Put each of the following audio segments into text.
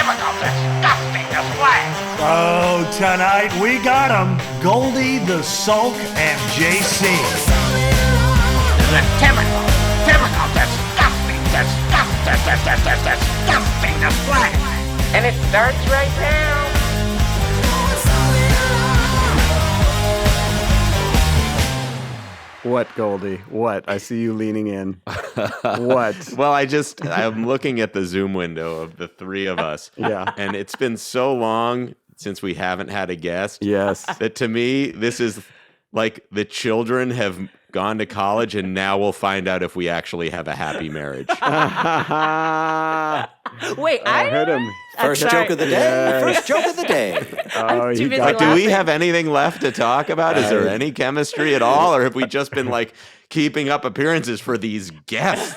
typical disgusting display. Oh, tonight we got 'em. Goldy, the Sulk, and JC. The typical disgusting display. And it starts right now. What, Goldy? What? I see you leaning in. What? Well, I'm looking at the Zoom window of the three of us. Yeah. And it's been so long since we haven't had a guest. Yes. That to me, this is like the children have gone to college and now we'll find out if we actually have a happy marriage. Wait, I heard him. First joke of the day. Yes. First joke of the day. Oh, too you busy got Do we laughing. have anything left to talk about? Is there any chemistry at all? Or have we just been like keeping up appearances for these guests?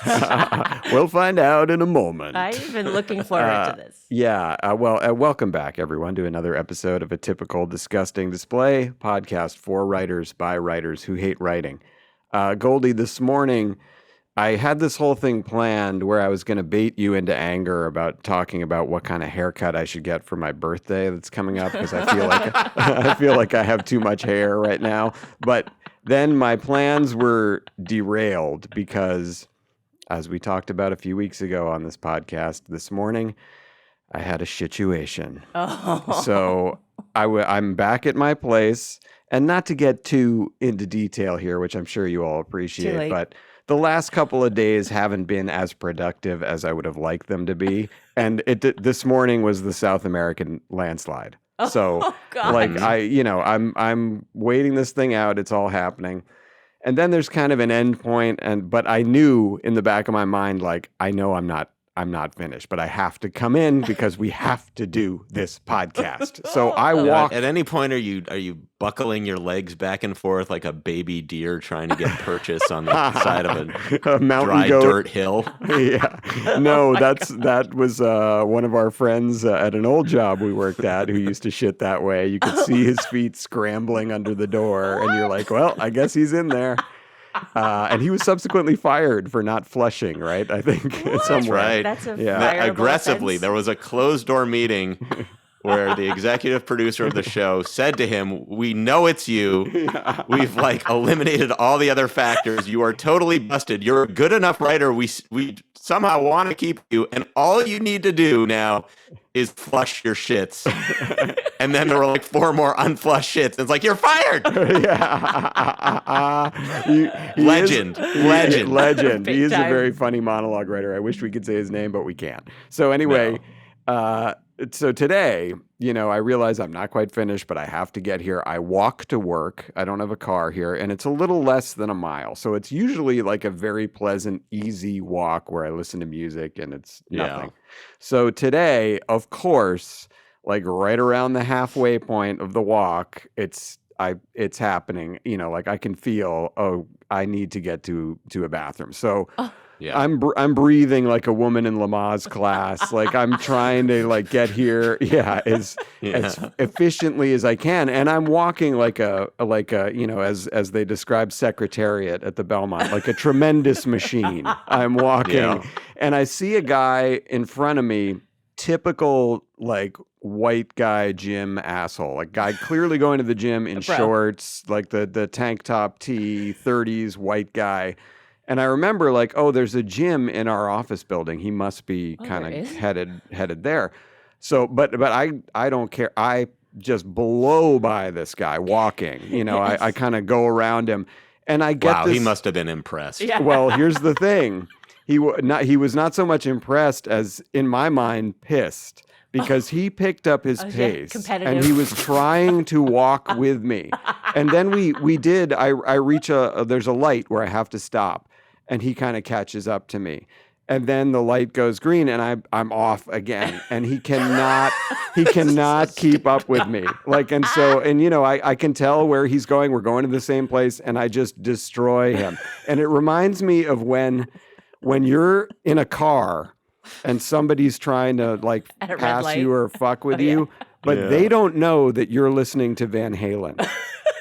We'll find out in a moment. I've been looking forward to this. Yeah. Welcome back, everyone, to another episode of A Typical Disgusting Display podcast for writers by writers who hate writing. Goldy, this morning, I had this whole thing planned where I was going to bait you into anger about talking about what kind of haircut I should get for my birthday that's coming up because I feel like I have too much hair right now. But then my plans were derailed because, as we talked about a few weeks ago on this podcast this morning, I had a situation. Oh. So I'm back at my place, and not to get too into detail here, which I'm sure you all appreciate, but the last couple of days haven't been as productive as I would have liked them to be. And this morning was the South American landslide. So God. like I'm waiting this thing out. It's all happening. And then there's kind of an end point. But I knew in the back of my mind, like, I know I'm not finished, but I have to come in because we have to do this podcast. So I walk. At any point, are you buckling your legs back and forth like a baby deer trying to get purchase on the side of a mountain dry goat. dirt hill? Yeah. No, that was one of our friends at an old job we worked at who used to shit that way. You could see his feet scrambling under the door, and you're like, well, I guess he's in there. And he was subsequently fired for not flushing, right? I think somewhere. Right. That's a Yeah. fireable Aggressively. offense. There was a closed door meeting where the executive producer of the show said to him, "We know it's you. We've eliminated all the other factors. You are totally busted. You're a good enough writer. We somehow want to keep you, and all you need to do now is flush your shits." And then there were 4 more unflushed shits. And it's like, you're fired. Yeah. Legend. Legend. Big He is a time. very funny monologue writer. I wish we could say his name, but we can't. So anyway, so today, I realize I'm not quite finished, but I have to get here. I walk to work. I don't have a car here, and it's a little less than a mile. So it's usually a very pleasant, easy walk where I listen to music and it's nothing. Yeah. So today, of course, right around the halfway point of the walk, it's happening. I can feel, I need to get to a bathroom. So Yeah. I'm breathing like a woman in Lamaze class. I'm trying to get here, as efficiently as I can, and I'm walking like a as they describe Secretariat at the Belmont, like a tremendous machine. I'm walking, and I see a guy in front of me, typical white guy gym asshole, guy clearly going to the gym in shorts, the tank top tee, 30s white guy. And I remember there's a gym in our office building. He must be kind of headed there. So, but I don't care. I just blow by this guy walking. I kind of go around him, and I get he must have been impressed. Yeah. Well, here's the thing. He was not so much impressed as, in my mind, pissed. Because he picked up his pace competitive. and he was trying to walk with me. And then I reach there's a light where I have to stop, and he kind of catches up to me. And then the light goes green and I'm off again, and he cannot keep up with me. I can tell where he's going. We're going to the same place, and I just destroy him. And it reminds me of when you're in a car and somebody's trying to pass you or fuck with you, but they don't know that you're listening to Van Halen.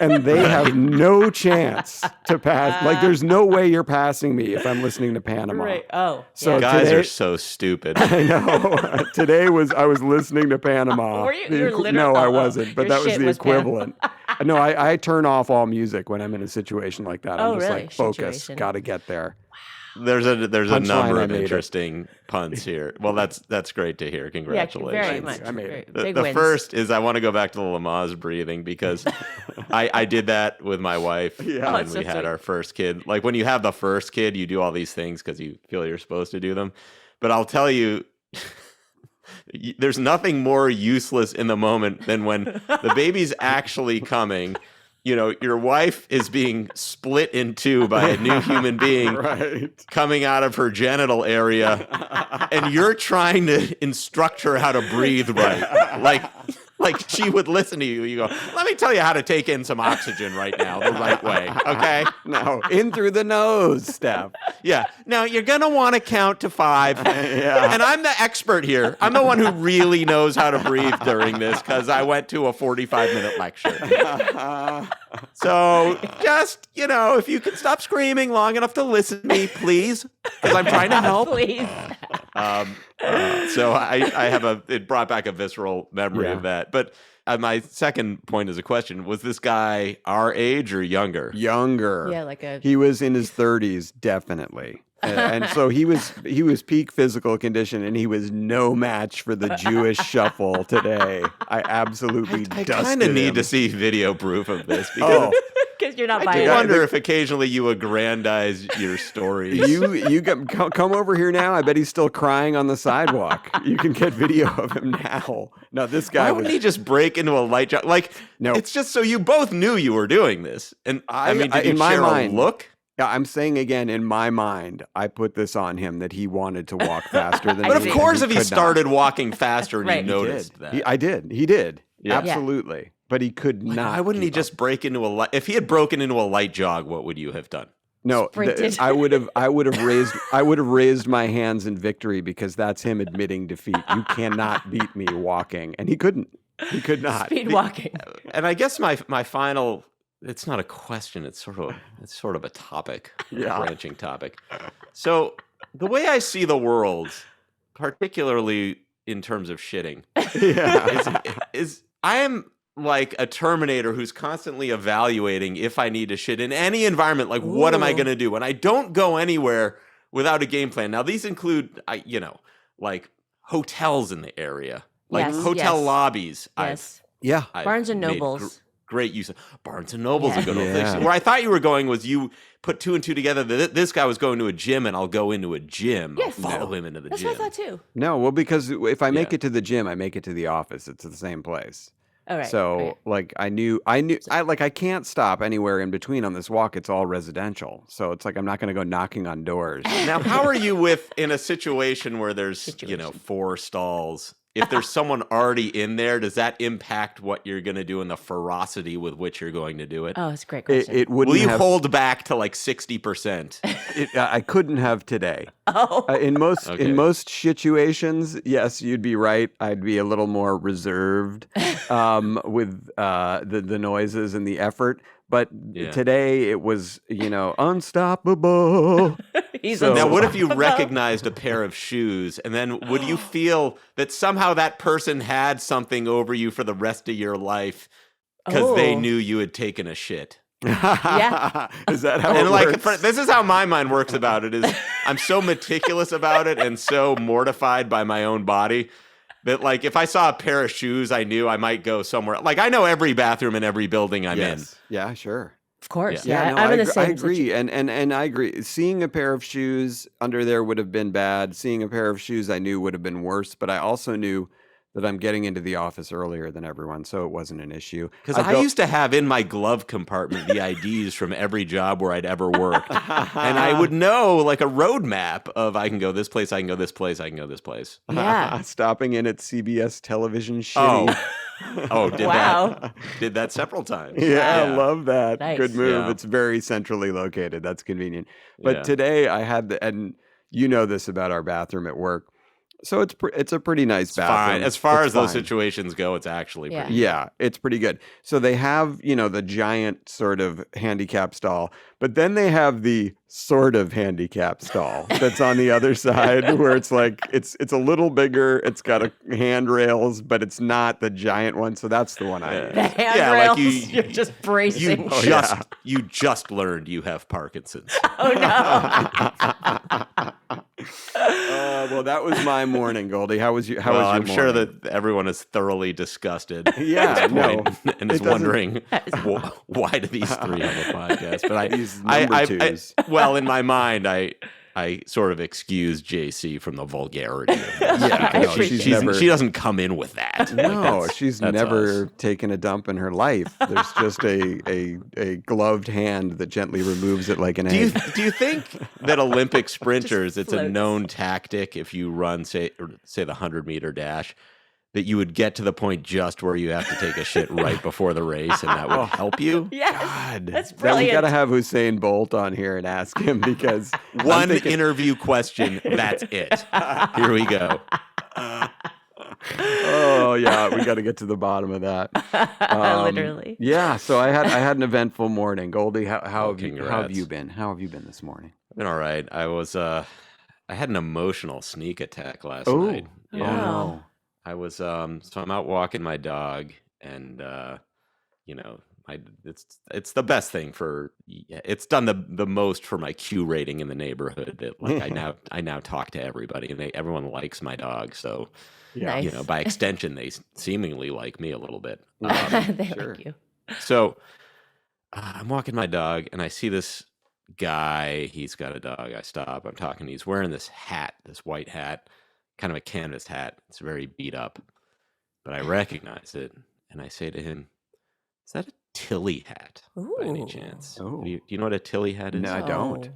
and they have no chance to pass. Like, there's no way you're passing me if I'm listening to Panama. Right. Oh. So yeah. Guys today- are so stupid. I know. Today I was listening to Panama. Were you? You were literally- No, I oh, wasn't. But your that was shit the was Panama. equivalent. No, I turn off all music when I'm in a situation like that. I'm Oh, just really? like, focus. Situation. Got to get there. There's a Punchline, number I of made it. interesting puns here. Well, that's great to hear. Yeah, Congratulations. very much. I made it. Big The wins. first is I want to go back to the Lamaze breathing because I did that with my wife Yeah. Oh, when it's we so had sweet. our first kid. Like when you have the first kid, you do all these things because you feel you're supposed to do them. But I'll tell you, there's nothing more useless in the moment than when the baby's actually coming. You know, your wife is being split in two by a new human being Right. coming out of her genital area, and you're trying to instruct her how to breathe right. Like she would listen to you. You go, let me tell you how to take in some oxygen right now, the right way. Okay? No, in through the nose, Steph. Yeah. Now you're gonna want to count to 5. Yeah. And I'm the expert here. I'm the one who really knows how to breathe during this because I went to a 45-minute lecture. So just, if you can stop screaming long enough to listen to me, please, because I'm trying to help. Please. So I have it brought back a visceral memory of that. But my second point is a question: was this guy our age or younger? Younger. Yeah, like a. He was in his 30s, definitely. And so he was peak physical condition, and he was no match for the Jewish shuffle today. I absolutely I dusted kind of need him. to see video proof of this because Because you're not I buying do it. wonder if occasionally you aggrandize your stories. Come over here now. I bet he's still crying on the sidewalk. You can get video of him now. No, this guy Why was. wouldn't he just break into a light job? Like, No. it's just so you both knew you were doing this. And I mean, did you in my share mind, a look? Yeah, I'm saying again, in my mind, I put this on him that he wanted to walk faster than. But of me, and course, if he could not. started walking faster and Right. you He noticed that. I did. He did. Yeah. Absolutely. But he could Like, not. why wouldn't he keep just up. break into a light? If he had broken into a light jog, what would you have done? No, Sprinted. I would have raised my hands in victory because that's him admitting defeat. You cannot beat me walking, and he couldn't. He could not. Speed walking. And I guess my final, it's not a question, it's sort of a topic, Yeah. a branching topic. So the way I see the world, particularly in terms of shitting, Yeah. is I am like a Terminator who's constantly evaluating if I need to shit in any environment. Like, what am I Ooh. going to do? And I don't go anywhere without a game plan. Now, these include, like hotels in the area, like Yes, hotel yes. lobbies. Yes. Yeah. I've Barnes and made Nobles. great use of Barnes and Noble's Yeah. a good old Yeah. thing. Where I thought you were going was you put 2 and 2 together. That this guy was going to a gym, and I'll go into a gym. Yes. I'll follow him into the That's gym. what I thought too. No, well, because if I make Yeah. it to the gym, I make it to the office. It's the same place. All right. So, right. like, I can't stop anywhere in between on this walk. It's all residential. So it's like I'm not going to go knocking on doors. Now, how are you in a situation where there's 4 stalls? If there's someone already in there, does that impact what you're going to do and the ferocity with which you're going to do it? Oh, it's a great It, question. it wouldn't Will you have. hold back to like 60%? I couldn't have today. oh. In Okay. most situations, yes, you'd be right. I'd be a little more reserved with the noises and the effort. But Yeah. today it was, unstoppable. He's so- Now, what if you unstoppable. recognized a pair of shoes, and then would you feel that somehow that person had something over you for the rest of your life because they Oh. knew you had taken a shit? Yeah. Is that how And it like, works? this is how my mind works about it. Is I'm so meticulous about it and so mortified by my own body that, like, if I saw a pair of shoes, I knew I might go somewhere. Like, I know every bathroom in every building I'm in. Yes. Yeah, sure. Of course. Yeah. Yeah. no, I'm in the I same agree. situation. And I agree. Seeing a pair of shoes under there would have been bad. Seeing a pair of shoes I knew would have been worse. But I also knew that I'm getting into the office earlier than everyone, so it wasn't an issue. Because I used to have in my glove compartment the IDs from every job where I'd ever worked. And I would know like a roadmap of I can go this place, I can go this place, I can go this place. Yeah. stopping in at CBS television shitty. Oh, did Wow. that. Did that several times. Yeah, I love that. Nice. Good move. Yeah. It's very centrally located. That's convenient. But Yeah. today I had and you know this about our bathroom at work. So it's a pretty nice It's bathroom. fine. As far It's as those fine. situations go, it's actually Yeah. pretty. Yeah, it's pretty good. So they have, the giant sort of handicap stall, but then they have the sort of handicap stall that's on the other side where it's like it's a little bigger, it's got handrails, but it's not the giant one. So that's the one I use. The handrails, you're just bracing. You just learned you have Parkinson's. Oh no. Well, that was my morning, Goldie. How was your I'm morning? sure that everyone is thoroughly disgusted Yeah, at this no, point and is it doesn't- wondering why do these three have a podcast? But These number twos. well, in my mind, I sort of excuse JC from the vulgarity of this. Yeah, I no, appreciate she's it. never. She doesn't come in with that. No, she's that's never us. taken a dump in her life. There's just a gloved hand that gently removes it like an Do you egg. do you think that Olympic sprinters, it's a floats. known tactic if you run say the 100-meter dash, that you would get to the point just where you have to take a shit right before the race, and that would help you? Yes. God, That's Then we brilliant. gotta have Usain Bolt on here and ask him because I'm One thinking- interview question, that's it. Here we go. Oh yeah, we got to get to the bottom of that. Literally. Yeah, so I had an eventful morning. Goldie, how have congrats. you been? How have you been this morning? Been all right. I had an emotional sneak attack last Oh, night. oh Yeah. no. I was so I'm out walking my dog, and it's the best thing it's done the most for my Q rating in the neighborhood that like I now talk to everybody, and everyone likes my dog, so Nice. by extension they seemingly like me a little bit. They Sure. like you. So I'm walking my dog, and I see this guy. He's got a dog. I stop. I'm talking. He's wearing this hat, this white hat, kind of a canvas hat. It's very beat up, but I recognize it, and I say to him, "Is that a Tilley hat by any Ooh. chance? Oh. Do you know what a Tilley hat is?" No, I don't.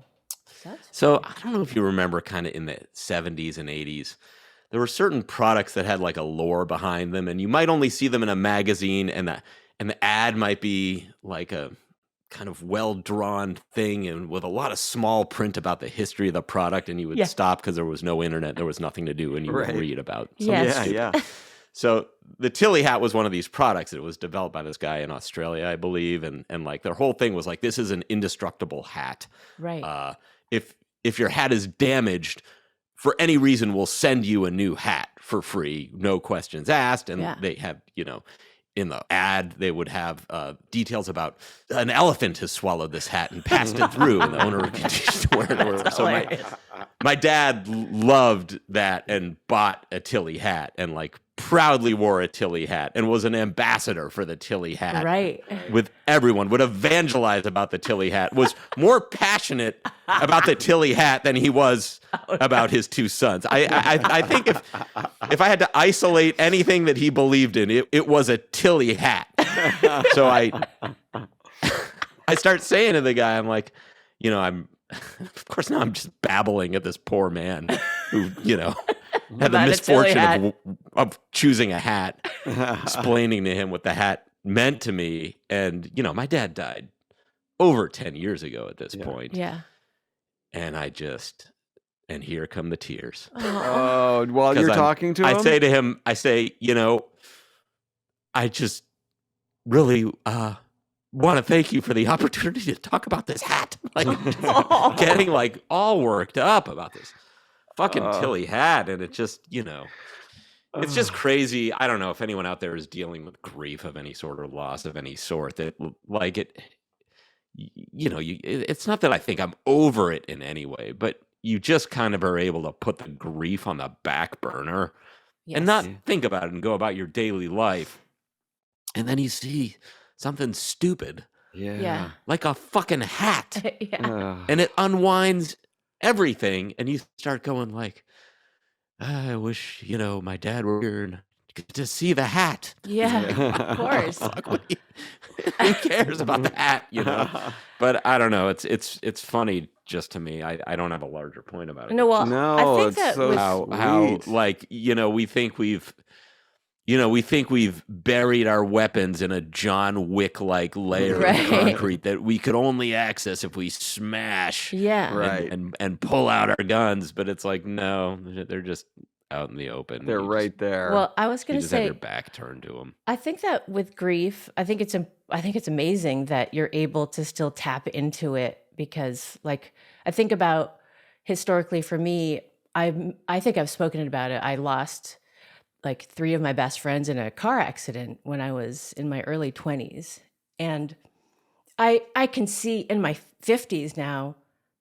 That's So I don't know if you remember, kind of in the 70s and 80s, there were certain products that had like a lore behind them, and you might only see them in a magazine, and the ad might be like a kind of well-drawn thing and with a lot of small print about the history of the product, and you would Yeah. stop because there was no internet, there was nothing to do, and you Right. would read about Yes. something Yeah, stupid. yeah. So the Tilley hat was one of these products. It was developed by this guy in Australia, I believe, and like their whole thing was like, this is an indestructible hat. right. If your hat is damaged for any reason, we'll send you a new hat for free, no questions asked. And Yeah. they have, in the ad, they would have details about an elephant has swallowed this hat and passed it through, and the owner continues to wear it. or whatever. So my dad loved that and bought a Tilley hat and like proudly wore a Tilley hat and was an ambassador for the Tilley hat. Right. With everyone, would evangelize about the Tilley hat, was more passionate about the Tilley hat than he was about his two sons. I think if I had to isolate anything that he believed in, it was a Tilley hat. So I start saying to the guy, I'm like, of course now I'm just babbling at this poor man who, had the About a Tilley misfortune of choosing a hat, explaining to him what the hat meant to me. And, my dad died over 10 years ago at this point. Yeah. And and here come the tears. Oh, while 'Cause you're I'm- talking to him? I say to him, I just really want to thank you for the opportunity to talk about this hat. Like, getting like all worked up about this fucking Tilley hat. And it just, it's just crazy. I don't know if anyone out there is dealing with grief of any sort or loss of any sort, that like it's not that I think I'm over it in any way, but you just kind of are able to put the grief on the back burner and not think about it and go about your daily life. And then you see something stupid Yeah. like a fucking hat, Yeah. and it unwinds everything, and you start going like, I wish my dad were here and get to see the hat. Yeah. Of course. Who cares about the hat, But I don't know. It's funny just to me. I don't have a larger point about it. No, well, No, I think it's that so with, how Sweet. like we think we've buried our weapons in a John Wick like layer Right. of concrete that we could only access if we smash yeah. Right. and pull out our guns. But it's like, no, they're just out in the open. They're You right there. Well, I was Just, you going to just have say, your back turned to them. I think that with grief, I think it's amazing that you're able to still tap into it because, like, I think about historically for me, I think I've spoken about it. I lost like 3 of my best friends in a car accident when I was in my early 20s, and I can see in my 50s now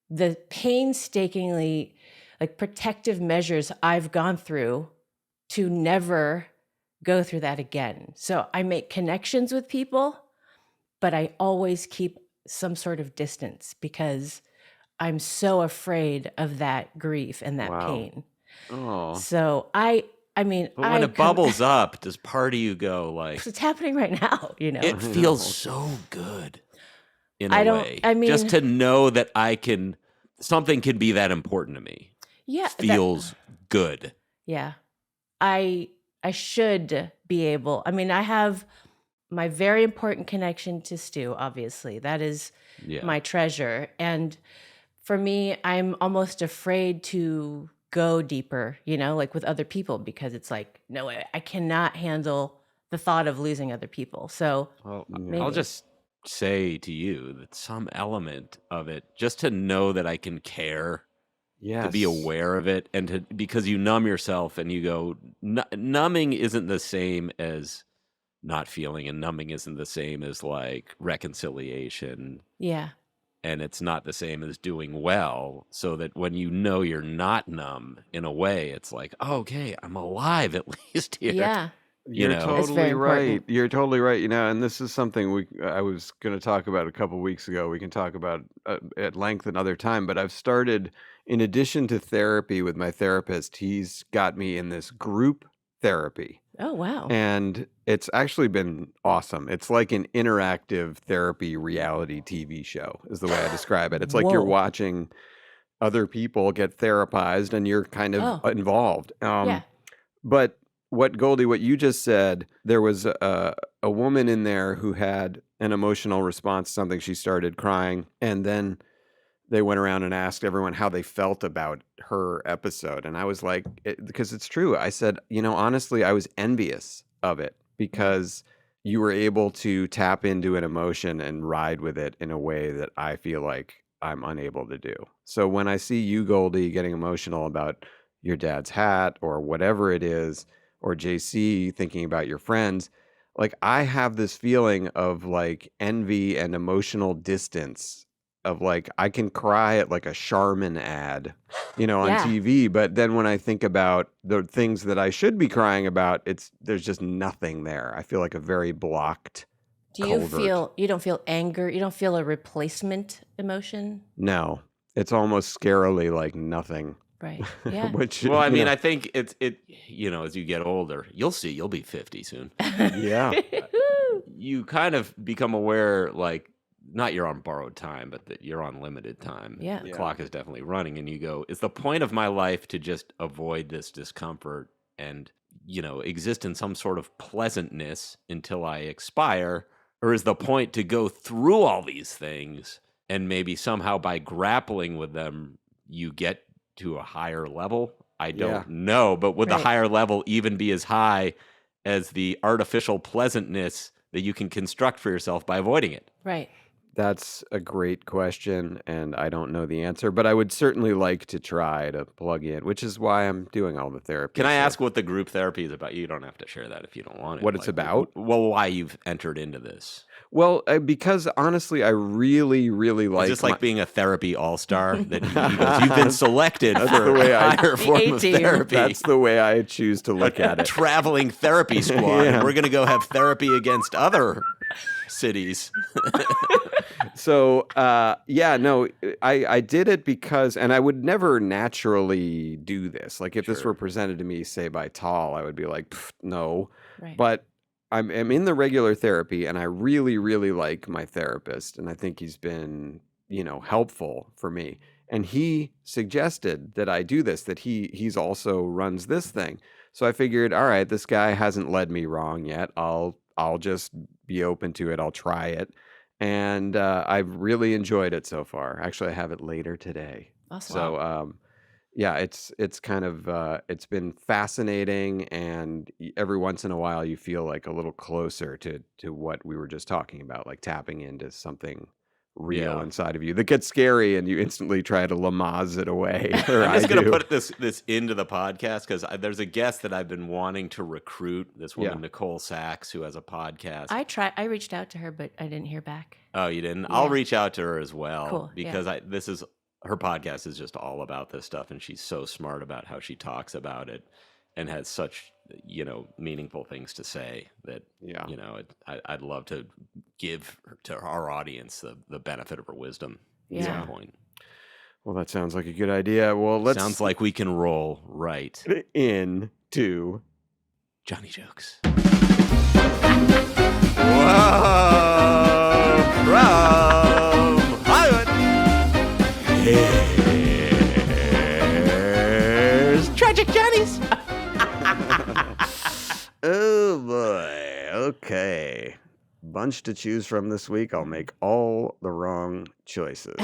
the painstakingly like protective measures I've gone through to never go through that again. So I make connections with people, but I always keep some sort of distance because I'm so afraid of that grief and that Wow. pain. Oh, So I mean, But when it bubbles up, does part of you go like, it's happening right now, you know? it feels so good in I a don't- way. I mean- just to know that something can be that important to me Yeah. feels good. Yeah. I should be able. I mean, I have my very important connection to Stu, obviously. That is Yeah. my treasure. And for me, I'm almost afraid to go deeper, you know, like with other people, because it's like, no, I cannot handle the thought of losing other people. So Well, maybe. I'll just say to you that some element of it, just to know that I can care, yes. to be aware of it, and because you numb yourself and you go, numbing isn't the same as not feeling, and numbing isn't the same as like reconciliation, yeah. and it's not the same as doing well. So that when you know you're not numb, in a way, it's like, oh, okay, I'm alive at least here. Yeah. You're know. It's very totally right. important. You're totally right. You know, and this is something I was going to talk about a couple weeks ago. We can talk about at length another time. But I've started, in addition to therapy with my therapist, he's got me in this group therapy. Oh, wow. And it's actually been awesome. It's like an interactive therapy reality TV show, is the way I describe it. It's like you're Whoa. watching other people get therapized and you're kind of Oh. involved. Yeah. But Goldie, what you just said, there was a woman in there who had an emotional response to something. She started crying, and then they went around and asked everyone how they felt about her episode. And I was like, because it's true. I said, you know, honestly, I was envious of it because you were able to tap into an emotion and ride with it in a way that I feel like I'm unable to do. So when I see you, Goldie, getting emotional about your dad's hat or whatever it is, or JC thinking about your friends, like I have this feeling of like envy and emotional distance of like I can cry at like a Charmin ad, you know, on Yeah. TV, but then when I think about the things that I should be crying about, there's just nothing there. I feel like a very blocked Do you culvert. you don't feel anger? You don't feel a replacement emotion? No, it's almost scarily like nothing. Right. Yeah. Which, Well, I you mean, know, I think you know, as you get older, you'll be 50 soon. yeah, You kind of become aware, like, not you're on borrowed time, but that you're on limited time. Yeah. The Yeah. clock is definitely running, and you go, is the point of my life to just avoid this discomfort and, you know, exist in some sort of pleasantness until I expire? Or is the point to go through all these things and maybe somehow by grappling with them, you get to a higher level? I don't know, but would the Right. higher level even be as high as the artificial pleasantness that you can construct for yourself by avoiding it? Right. that's a great question, and I don't know the answer, but I would certainly like to try to plug in, which is why I'm doing all the therapy. Can I so- ask what the group therapy is about? You don't have to share that if you don't want to. What it's about? Well, why you've entered into this. Well, because honestly, I really, really like. Is this like being a therapy all-star? That he goes, you've been selected That's for the way a I- higher form of A-team. therapy. That's the way I choose to look at it. Traveling therapy squad. Yeah. And we're going to go have therapy against other cities. So, yeah, no, I did it because, and I would never naturally do this. Like if this Sure. were presented to me, say by Tall, I would be like, "Pff, no. Right. But I'm in the regular therapy, and I really, really like my therapist, and I think he's been, you know, helpful for me. And he suggested that I do this, that he's also runs this thing. So I figured, all right, this guy hasn't led me wrong yet. I'll just be open to it. I'll try it. And I've really enjoyed it so far. Actually, I have it later today. Awesome. So yeah, it's kind of it's been fascinating, and every once in a while you feel like a little closer to what we were just talking about, like tapping into something real Yeah. inside of you that gets scary, and you instantly try to Lamaze it away. Or I'm I just going to do. put this into the podcast because there's a guest that I've been wanting to recruit. This woman, Yeah. Nicole Sachs, who has a podcast. I reached out to her, but I didn't hear back. Oh, you didn't? I'll Yeah. reach out to her as well. Cool, yeah. Because her podcast is just all about this stuff, and she's so smart about how she talks about it, and has such meaningful things to say that Yeah. I'd love to give to our audience the benefit of her wisdom at Yeah. some point. Well, that sounds like a good idea. Well, let's Sounds like we can roll right into Johnny jokes. Whoa, from Hollywood. Here's Tragic Johnny's. Oh boy. Okay. Bunch to choose from this week. I'll make all the wrong choices.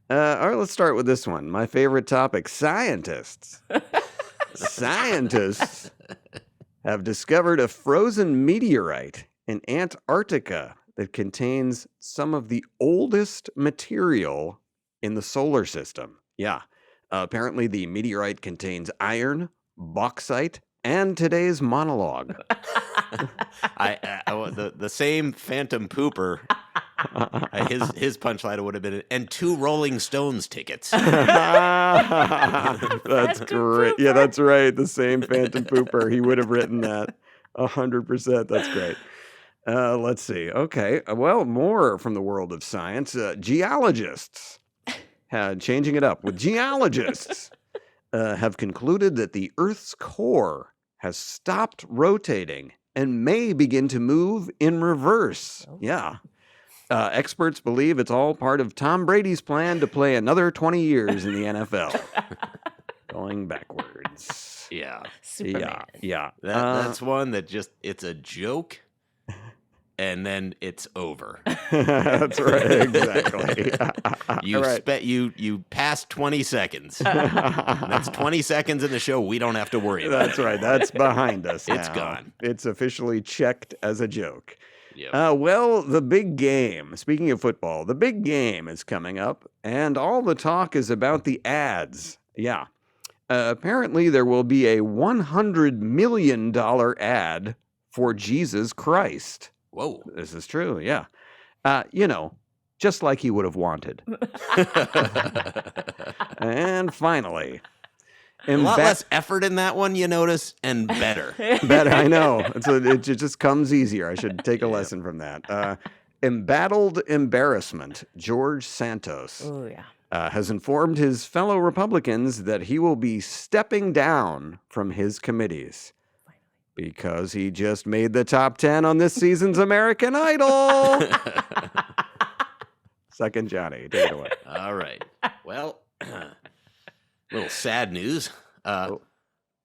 All right, let's start with this one. My favorite topic, scientists. Scientists have discovered a frozen meteorite in Antarctica that contains some of the oldest material in the solar system. Yeah. Apparently, the meteorite contains iron, bauxite, and today's monologue. The same Phantom Pooper. His punchline would have been, and 2 Rolling Stones tickets. That's great. Yeah, that's right. The same Phantom Pooper. He would have written that 100%. That's great. Let's see. Okay. Well, more from the world of science. Geologists, changing it up with geologists, have concluded that the Earth's core has stopped rotating and may begin to move in reverse. Oh. Yeah. Experts believe it's all part of Tom Brady's plan to play another 20 years in the NFL. Going backwards. Yeah. Superman. Yeah. That's one that it's a joke, and then it's over. That's right. Exactly. You passed 20 seconds. That's 20 seconds in the show we don't have to worry about. That's right. That's behind us now. It's gone. It's officially checked as a joke. Yep. Well, the big game, speaking of football, the big game is coming up, and all the talk is about the ads. Yeah. Apparently, there will be a $100 million ad for Jesus Christ. Whoa. This is true, yeah. Just like he would have wanted. And finally, A lot less effort in that one, you notice, and better. better, I know. It just comes easier. I should take a lesson from that. Embattled embarrassment, George Santos Oh yeah. has informed his fellow Republicans that he will be stepping down from his committees because he just made the top 10 on this season's American Idol. Second Johnny, take it away. All right. Well, little sad news.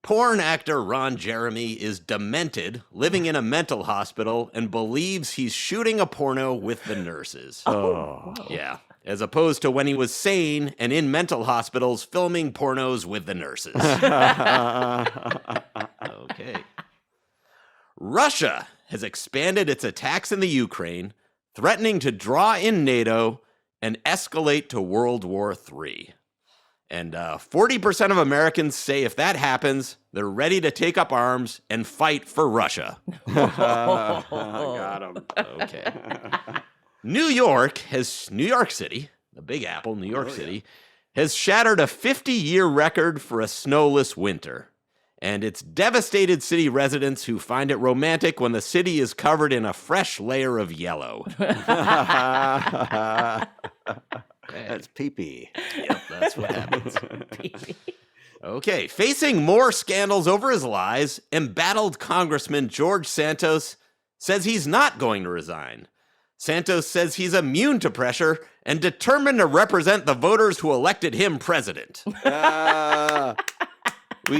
Porn actor Ron Jeremy is demented, living in a mental hospital, and believes he's shooting a porno with the nurses. Oh. Yeah. As opposed to when he was sane and in mental hospitals filming pornos with the nurses. Okay. Russia has expanded its attacks in the Ukraine, threatening to draw in NATO and escalate to World War III. And 40% of Americans say if that happens, they're ready to take up arms and fight for Russia. Got him. Okay. New York City, the Big Apple, New York City, has shattered a 50-year record for a snowless winter. And it's devastated city residents who find it romantic when the city is covered in a fresh layer of yellow. That's pee-pee. Yep, that's what happens. Okay, facing more scandals over his lies, embattled Congressman George Santos says he's not going to resign. Santos says he's immune to pressure and determined to represent the voters who elected him president.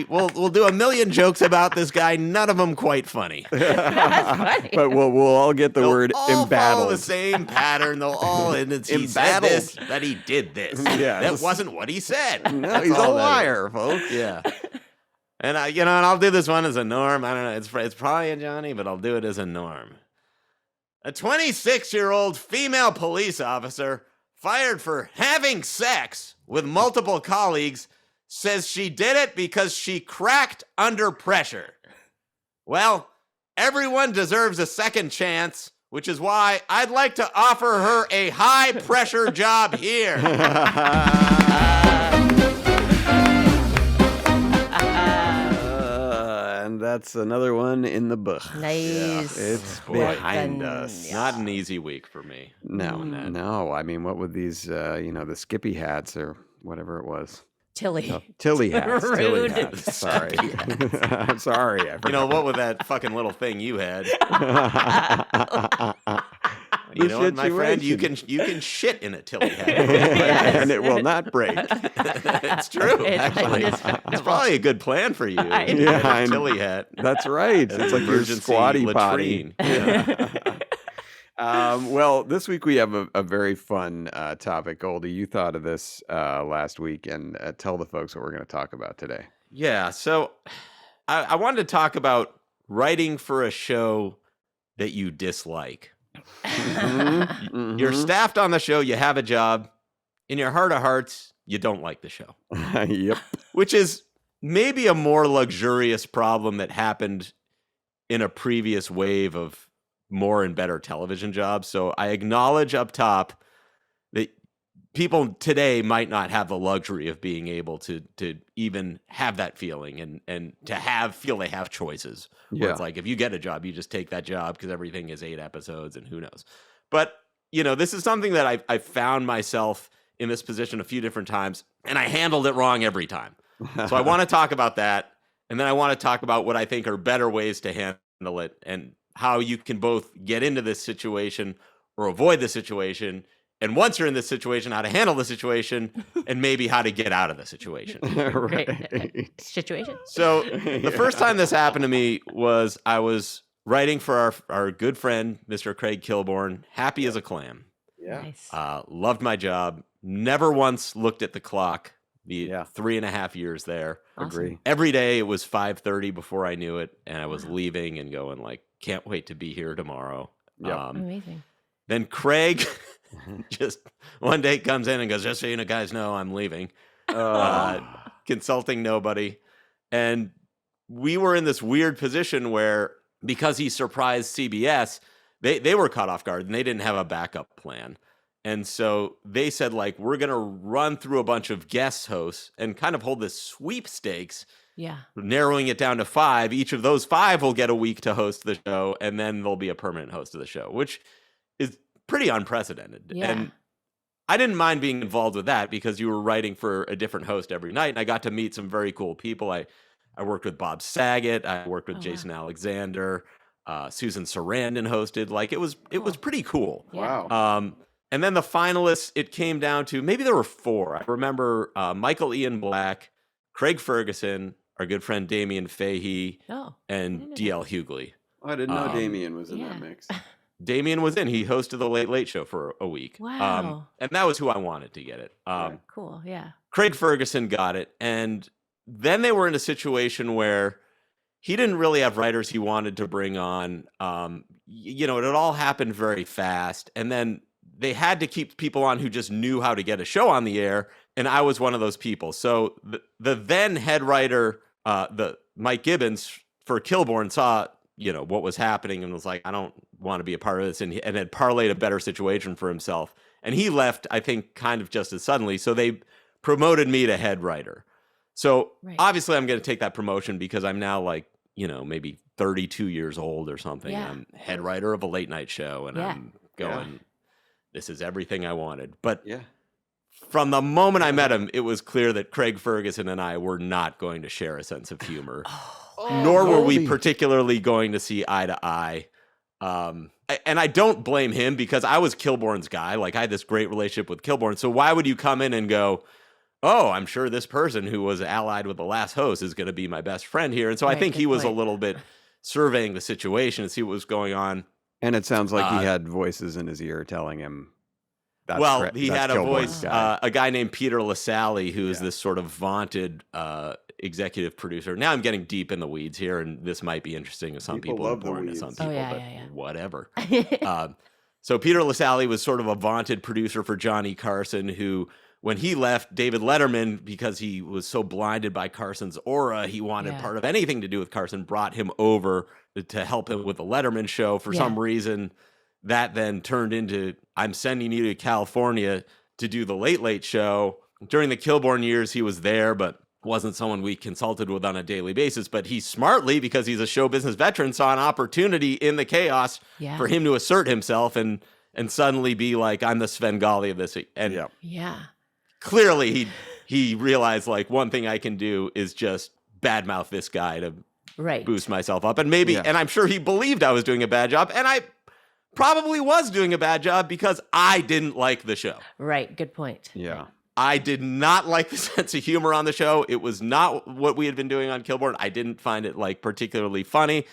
We'll do a million jokes about this guy, none of them quite funny. That's funny. But we'll all get the They'll word all follow the embattled. same pattern. They'll all and it's, he said Embattled. this, that he did this. Yeah. That wasn't what he said. No, That's he's a all that is. liar, folks. Yeah. And and I'll do this one as a norm. I don't know. It's probably a Johnny, but I'll do it as a norm. A 26-year-old female police officer fired for having sex with multiple colleagues says she did it because she cracked under pressure. Well, everyone deserves a second chance, which is why I'd like to offer her a high-pressure job here. And that's another one in the book. Nice. It's Boy. behind Well done. us. Not an easy week for me. No, doing that. no. I mean, what would these, the Skippy hats or whatever it was? Tilley. Oh, Tilley hats. Tilley Rude. hats. Sorry. I'm sorry. I You know, forgot. what with that fucking little thing you had? The You know what, my friend? You situation. can shit in a Tilley hat. And it will not break. It's true, It's actually. indispensable. It's probably a good plan for you. I You know. get a I know. Tilley hat. That's right. As It's an like your emergency squatty latrine. potty. Yeah. Well, this week we have a very fun topic. Goldy, you thought of this last week, and tell the folks what we're going to talk about today. Yeah, so I wanted to talk about writing for a show that you dislike. Mm-hmm. You're staffed on the show, you have a job. In your heart of hearts, you don't like the show. Yep. Which is maybe a more luxurious problem that happened in a previous wave of more and better television jobs. So I acknowledge up top that people today might not have the luxury of being able to even have that feeling and to feel they have choices. Where it's Yeah. like, if you get a job, you just take that job because everything is 8 episodes and who knows. But, this is something that I found myself in this position a few different times, and I handled it wrong every time. So I want to talk about that, and then I want to talk about what I think are better ways to handle it and how you can both get into this situation or avoid the situation, and once you're in this situation, how to handle the situation, and maybe how to get out of the situation. Right. Situation. So the first time this happened to me was I was writing for our good friend, Mr. Craig Kilborn, happy as a clam. Yeah. Nice. Loved my job. Never once looked at the clock. The Yeah. 3.5 years there. Awesome. Agree. Every day it was 5:30 before I knew it, and I was Wow. leaving and going like, can't wait to be here tomorrow. Yep. Amazing. Then Craig just one day comes in and goes, just so you know, guys know I'm leaving. Consulting nobody. And we were in this weird position where, because he surprised CBS, they were caught off guard and they didn't have a backup plan. And so they said, like, we're going to run through a bunch of guest hosts and kind of hold this sweepstakes, Yeah. narrowing it down to 5. Each of those 5 will get a week to host the show, and then there'll be a permanent host of the show, which is pretty unprecedented. Yeah. And I didn't mind being involved with that because you were writing for a different host every night, and I got to meet some very cool people. I worked with Bob Saget. I worked with Oh, wow. Jason Alexander. Susan Sarandon hosted. Like, it was pretty cool. Yeah. Wow. And then the finalists, it came down to, maybe there were 4. I remember Michael Ian Black, Craig Ferguson, our good friend Damian Fahey, Oh. and didn't know D.L. Hughley. I didn't know Um, Damien was in yeah. that mix. Damian was in. He hosted the Late Late Show for a week. Wow. And that was who I wanted to get it. Right. Cool. Yeah. Craig Ferguson got it. And then they were in a situation where he didn't really have writers he wanted to bring on. It had all happened very fast. And then they had to keep people on who just knew how to get a show on the air. And I was one of those people. So the then head writer, the Mike Gibbons for Kilborn, saw what was happening and was like, I don't want to be a part of this, and had parlayed a better situation for himself. And he left, I think, kind of just as suddenly. So they promoted me to head writer. So Right. obviously I'm going to take that promotion because I'm now like, maybe 32 years old or something. Yeah. I'm head writer of a late night show, and Yeah. I'm going, this is everything I wanted. But Yeah. from the moment I met him, it was clear that Craig Ferguson and I were not going to share a sense of humor. Nor were we Goldy. particularly going to see eye to eye. And I don't blame him because I was Kilborn's guy. Like, I had this great relationship with Kilborn. So why would you come in and go, oh, I'm sure this person who was allied with the last host is going to be my best friend here. And so I Right, think good he was a point. little bit surveying the situation and see what was going on. And it sounds like he Uh, had voices in his ear telling him that's Well, he that's had a Kilborn's voice, guy. a guy named Peter LaSalle, who is this sort of vaunted executive producer. Now I'm getting deep in the weeds here, and this might be interesting to some People people, love the important to some weeds. people, Oh, yeah, but yeah. whatever. So Peter LaSalle was sort of a vaunted producer for Johnny Carson, who, when he left, David Letterman, because he was so blinded by Carson's aura, he wanted Yeah. part of anything to do with Carson, brought him over to help him with the Letterman show. For some reason, that then turned into, I'm sending you to California to do the Late Late Show. During the Kilborn years, he was there, but wasn't someone we consulted with on a daily basis. But he smartly, because he's a show business veteran, saw an opportunity in the chaos Yeah. for him to assert himself and suddenly be like, I'm the Svengali of this. And Yeah. clearly he realized, like, one thing I can do is just badmouth this guy to Right. boost myself up. And maybe, and I'm sure he believed I was doing a bad job. And I probably was doing a bad job because I didn't like the show. Right. Good point. Yeah. I did not like the sense of humor on the show. It was not what we had been doing on Kilborn. I didn't find it like particularly funny.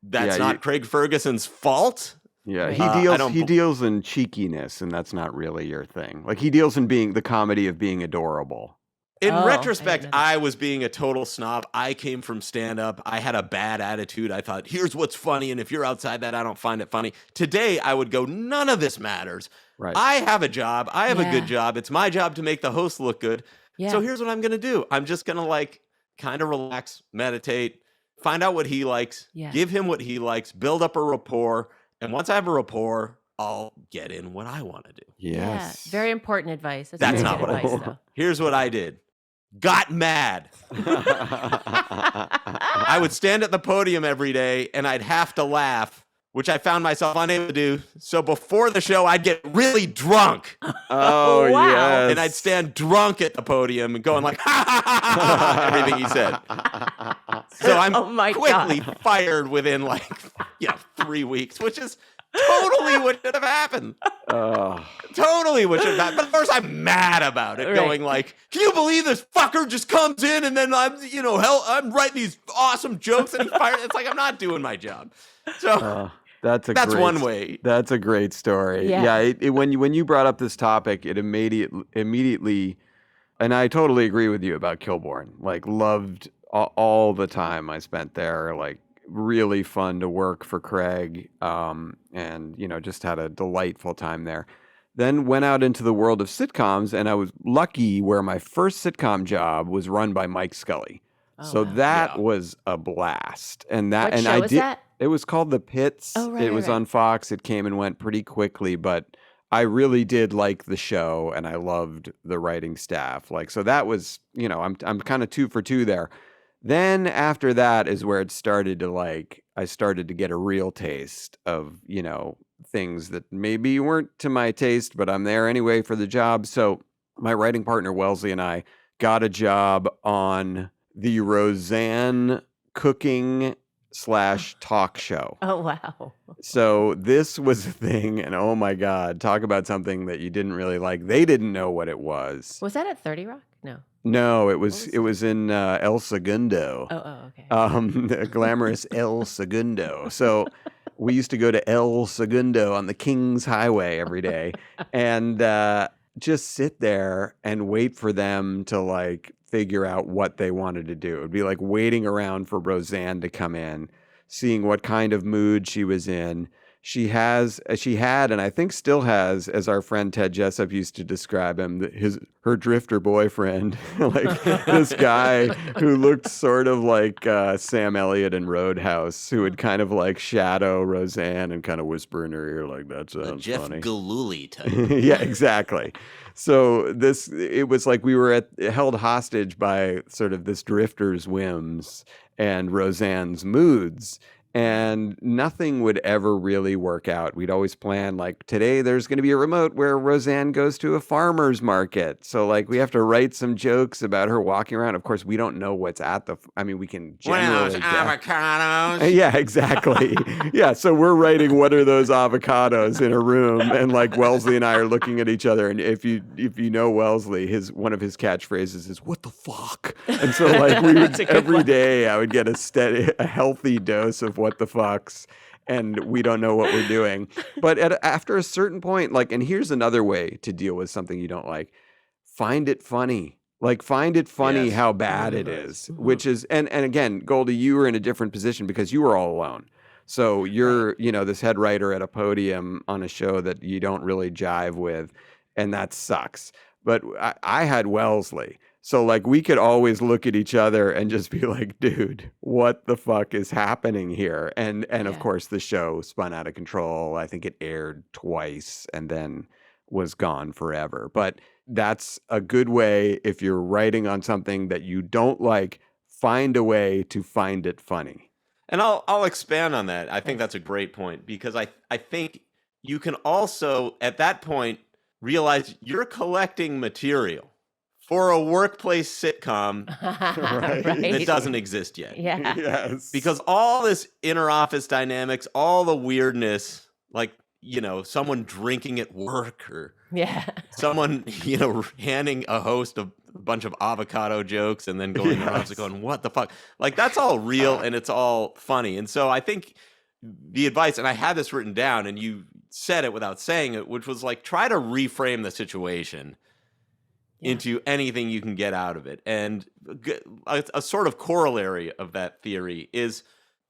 That's not Craig Ferguson's fault. Yeah, Right. he deals in cheekiness, and that's not really your thing. Like, he deals in being the comedy of being adorable. In Oh, I retrospect, didn't know that. I was being a total snob. I came from stand-up. I had a bad attitude. I thought, here's what's funny, and if you're outside that, I don't find it funny. Today, I would go, none of this matters. Right. I have a job. I have a Yeah. good job. It's my job to make the host look good. Yeah. So here's what I'm going to do. I'm just going to, like, kind of relax, meditate, find out what he likes, Yeah. give him what he likes, build up a rapport. And once I have a rapport, I'll get in what I want to do. Yes. Yeah. Very important advice. That's very not good what I advice, did. though. Here's what I did. Got mad. I would stand at the podium every day and I'd have to laugh, which I found myself unable to do. So before the show, I'd get really drunk Oh, Wow. yes. and I'd stand drunk at the podium and going like, ha, ha, ha, ha, ha, everything he said. So I'm Oh my quickly God. fired within 3 weeks, which is totally what should have happened. Oh, Totally what should have happened. But of course, I'm mad about it, Right. going like, can you believe this fucker just comes in and then I'm writing these awesome jokes and he fired. It's like, I'm not doing my job. So that's that's great, one way. That's a great story. Yeah. When you brought up this topic, it immediately, and I totally agree with you about Kilborn. Like, loved all the time I spent there. Like, really fun to work for Craig, and just had a delightful time there. Then went out into the world of sitcoms, and I was lucky where my first sitcom job was run by Mike Scully. Oh, So wow. that Yeah. was a blast. And that What and show I was did that? it was called The Pits. Oh, right, It right, was right. on Fox. It came and went pretty quickly, but I really did like the show and I loved the writing staff. Like, so that was, I'm kind of 2 for 2 there. Then after that is where it started to I started to get a real taste of, things that maybe weren't to my taste, but I'm there anyway for the job. So my writing partner, Wellesley, and I got a job on the Roseanne cooking / talk show. Oh, wow. So this was a thing, and oh my God, talk about something that you didn't really like. They didn't know what it was. Was that at 30 Rock? No. No, it was was in El Segundo. Okay. The glamorous El Segundo. So we used to go to El Segundo on the King's Highway every day and just sit there and wait for them to figure out what they wanted to do. It'd be like waiting around for Roseanne to come in, seeing what kind of mood she was in. She had, and I think still has, as our friend Ted Jessup used to describe him, her drifter boyfriend, this guy who looked sort of like Sam Elliott in Roadhouse, who would kind of shadow Roseanne and kind of whisper in her ear like, "That The sounds Jeff funny." Galooly type. Yeah, exactly. So it was like we were held hostage by sort of this drifter's whims and Roseanne's moods. And nothing would ever really work out. We'd always plan like today there's going to be a remote where Roseanne goes to a farmer's market. So like we have to write some jokes about her walking around. Of course, we don't know what's at I mean, we can generally One of those avocados. Yeah, exactly. Yeah, so we're writing what are those avocados in a room, and like Wellesley and I are looking at each other. And if you know Wellesley, one of his catchphrases is "What the fuck?" And so like we would every day I would get a healthy dose of what the fucks, and we don't know what we're doing. But after a certain point, like, and here's another way to deal with something you don't like: find it funny. Like, find it funny Yes. how bad it is, which is, and again, Goldy, you were in a different position because you were all alone. So you're, this head writer at a podium on a show that you don't really jive with, and that sucks. But I had Wellesley. So, like, we could always look at each other and just be like, dude, what the fuck is happening here? And of course, the show spun out of control. I think it aired twice and then was gone forever. But that's a good way, if you're writing on something that you don't like, find a way to find it funny. And I'll expand on that. I think that's a great point, because I think you can also, at that point, realize you're collecting material for a workplace sitcom that doesn't exist yet. Yeah. Yes. Because all this inter-office dynamics, all the weirdness, like, someone drinking at work, or Yeah. someone, handing a host a bunch of avocado jokes and then going around and going, what the fuck? Like, that's all real and it's all funny. And so I think the advice, and I had this written down and you said it without saying it, which was like, try to reframe the situation into anything you can get out of it. And a sort of corollary of that theory is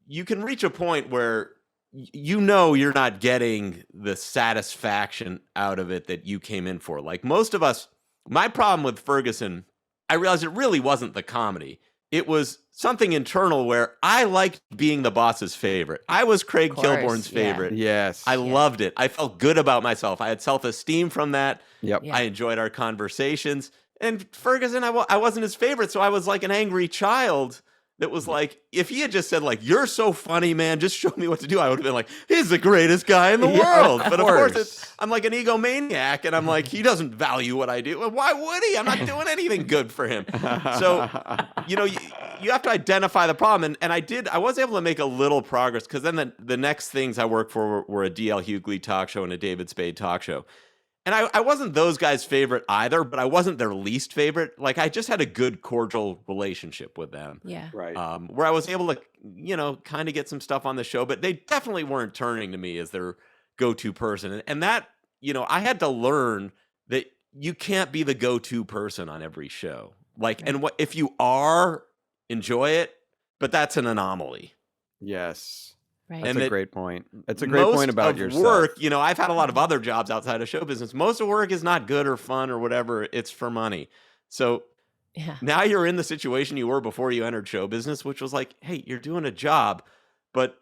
you can reach a point where you're not getting the satisfaction out of it that you came in for. Like most of us, my problem with Ferguson, I realized it really wasn't the comedy. It was something internal where I liked being the boss's favorite. I was Craig Kilborn's favorite. Yes. I loved it. I felt good about myself. I had self-esteem from that. Yep. Yeah. I enjoyed our conversations. And Ferguson, I wasn't his favorite, so I was like an angry child that was like, if he had just said like, you're so funny, man, just show me what to do, I would have been like, he's the greatest guy in the world. But of course, I'm like an egomaniac, and I'm like, he doesn't value what I do. Well, why would he? I'm not doing anything good for him. So, you have to identify the problem. And I was able to make a little progress, because then the next things I worked for were a D.L. Hughley talk show and a David Spade talk show. And I wasn't those guys' favorite either, but I wasn't their least favorite. Like, I just had a good, cordial relationship with them. Yeah. Right. Where I was able to, kind of get some stuff on the show, but they definitely weren't turning to me as their go-to person. And that, I had to learn that you can't be the go-to person on every show. Like, and if you are, enjoy it, but that's an anomaly. Yes. Right. That's And a that great point. That's a great point about yourself. Work, I've had a lot of other jobs outside of show business. Most of work is not good or fun or whatever. It's for money. So now you're in the situation you were before you entered show business, which was like, hey, you're doing a job. But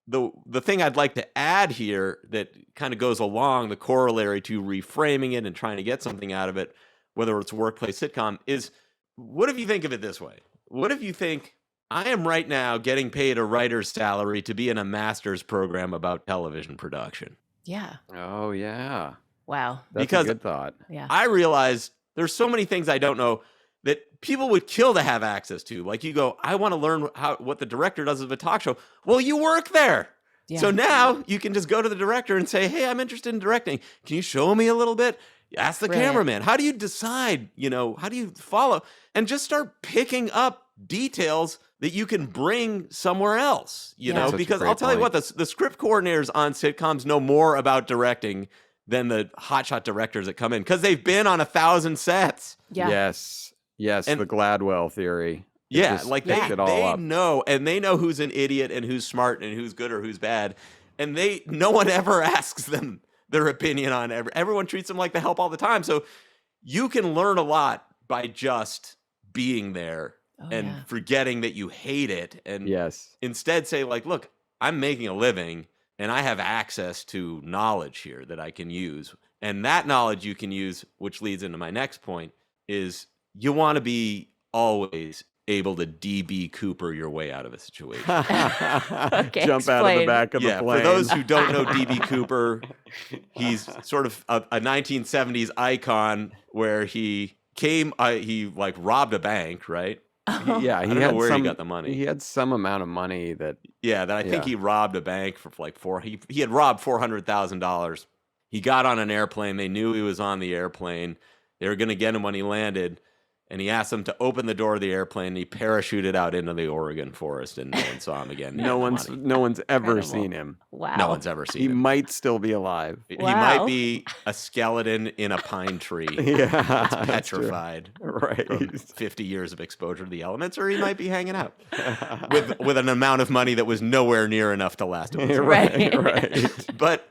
the thing I'd like to add here that kind of goes along the corollary to reframing it and trying to get something out of it, whether it's a workplace sitcom, is what if you think of it this way? What if you think, I am right now getting paid a writer's salary to be in a master's program about television production. Yeah. Oh, yeah. Wow. That's Because a good thought. Yeah. I realized there's so many things I don't know that people would kill to have access to. Like, you go, I want to learn what the director does of a talk show. Well, you work there. Yeah. So now you can just go to the director and say, hey, I'm interested in directing. Can you show me a little bit? Ask the Brilliant. cameraman. How do you decide, how do you follow? And just start picking up details that you can bring somewhere else, That's such a because great I'll tell you point. what, the script coordinators on sitcoms know more about directing than the hotshot directors that come in, because they've been on 1,000 sets. Yeah. Yes. Yes. And- the Gladwell theory. It Yeah, just like picks they it all up. know, and they know who's an idiot and who's smart and who's good or who's bad. And no one ever asks them their opinion on everyone treats them like the help all the time. So you can learn a lot by just being there and forgetting that you hate it, and Yes. instead say like, look, I'm making a living and I have access to knowledge here that I can use. And that knowledge you can use, which leads into my next point, is you want to be always able to DB Cooper your way out of a situation. Okay, Jump out of the explain. back of the Yeah, plane. for those who don't know DB Cooper, he's sort of a 1970s icon where he came, he like robbed a bank, right? Yeah, I don't know where he got the money. He had some amount of money that Yeah, that I think he robbed a bank for like he had robbed $400,000. He got on an airplane. They knew he was on the airplane. They were going to get him when he landed. And he asked them to open the door of the airplane. And he parachuted out into the Oregon forest, and no one saw him again. no one's ever Incredible. seen him. Wow. No one's ever seen He him. might still be alive. He Wow. might be a skeleton in a pine tree. Yeah, That's that's true. petrified Right. from 50 years of exposure to the elements, or he might be hanging out with an amount of money that was nowhere near enough to last him. Right. right. But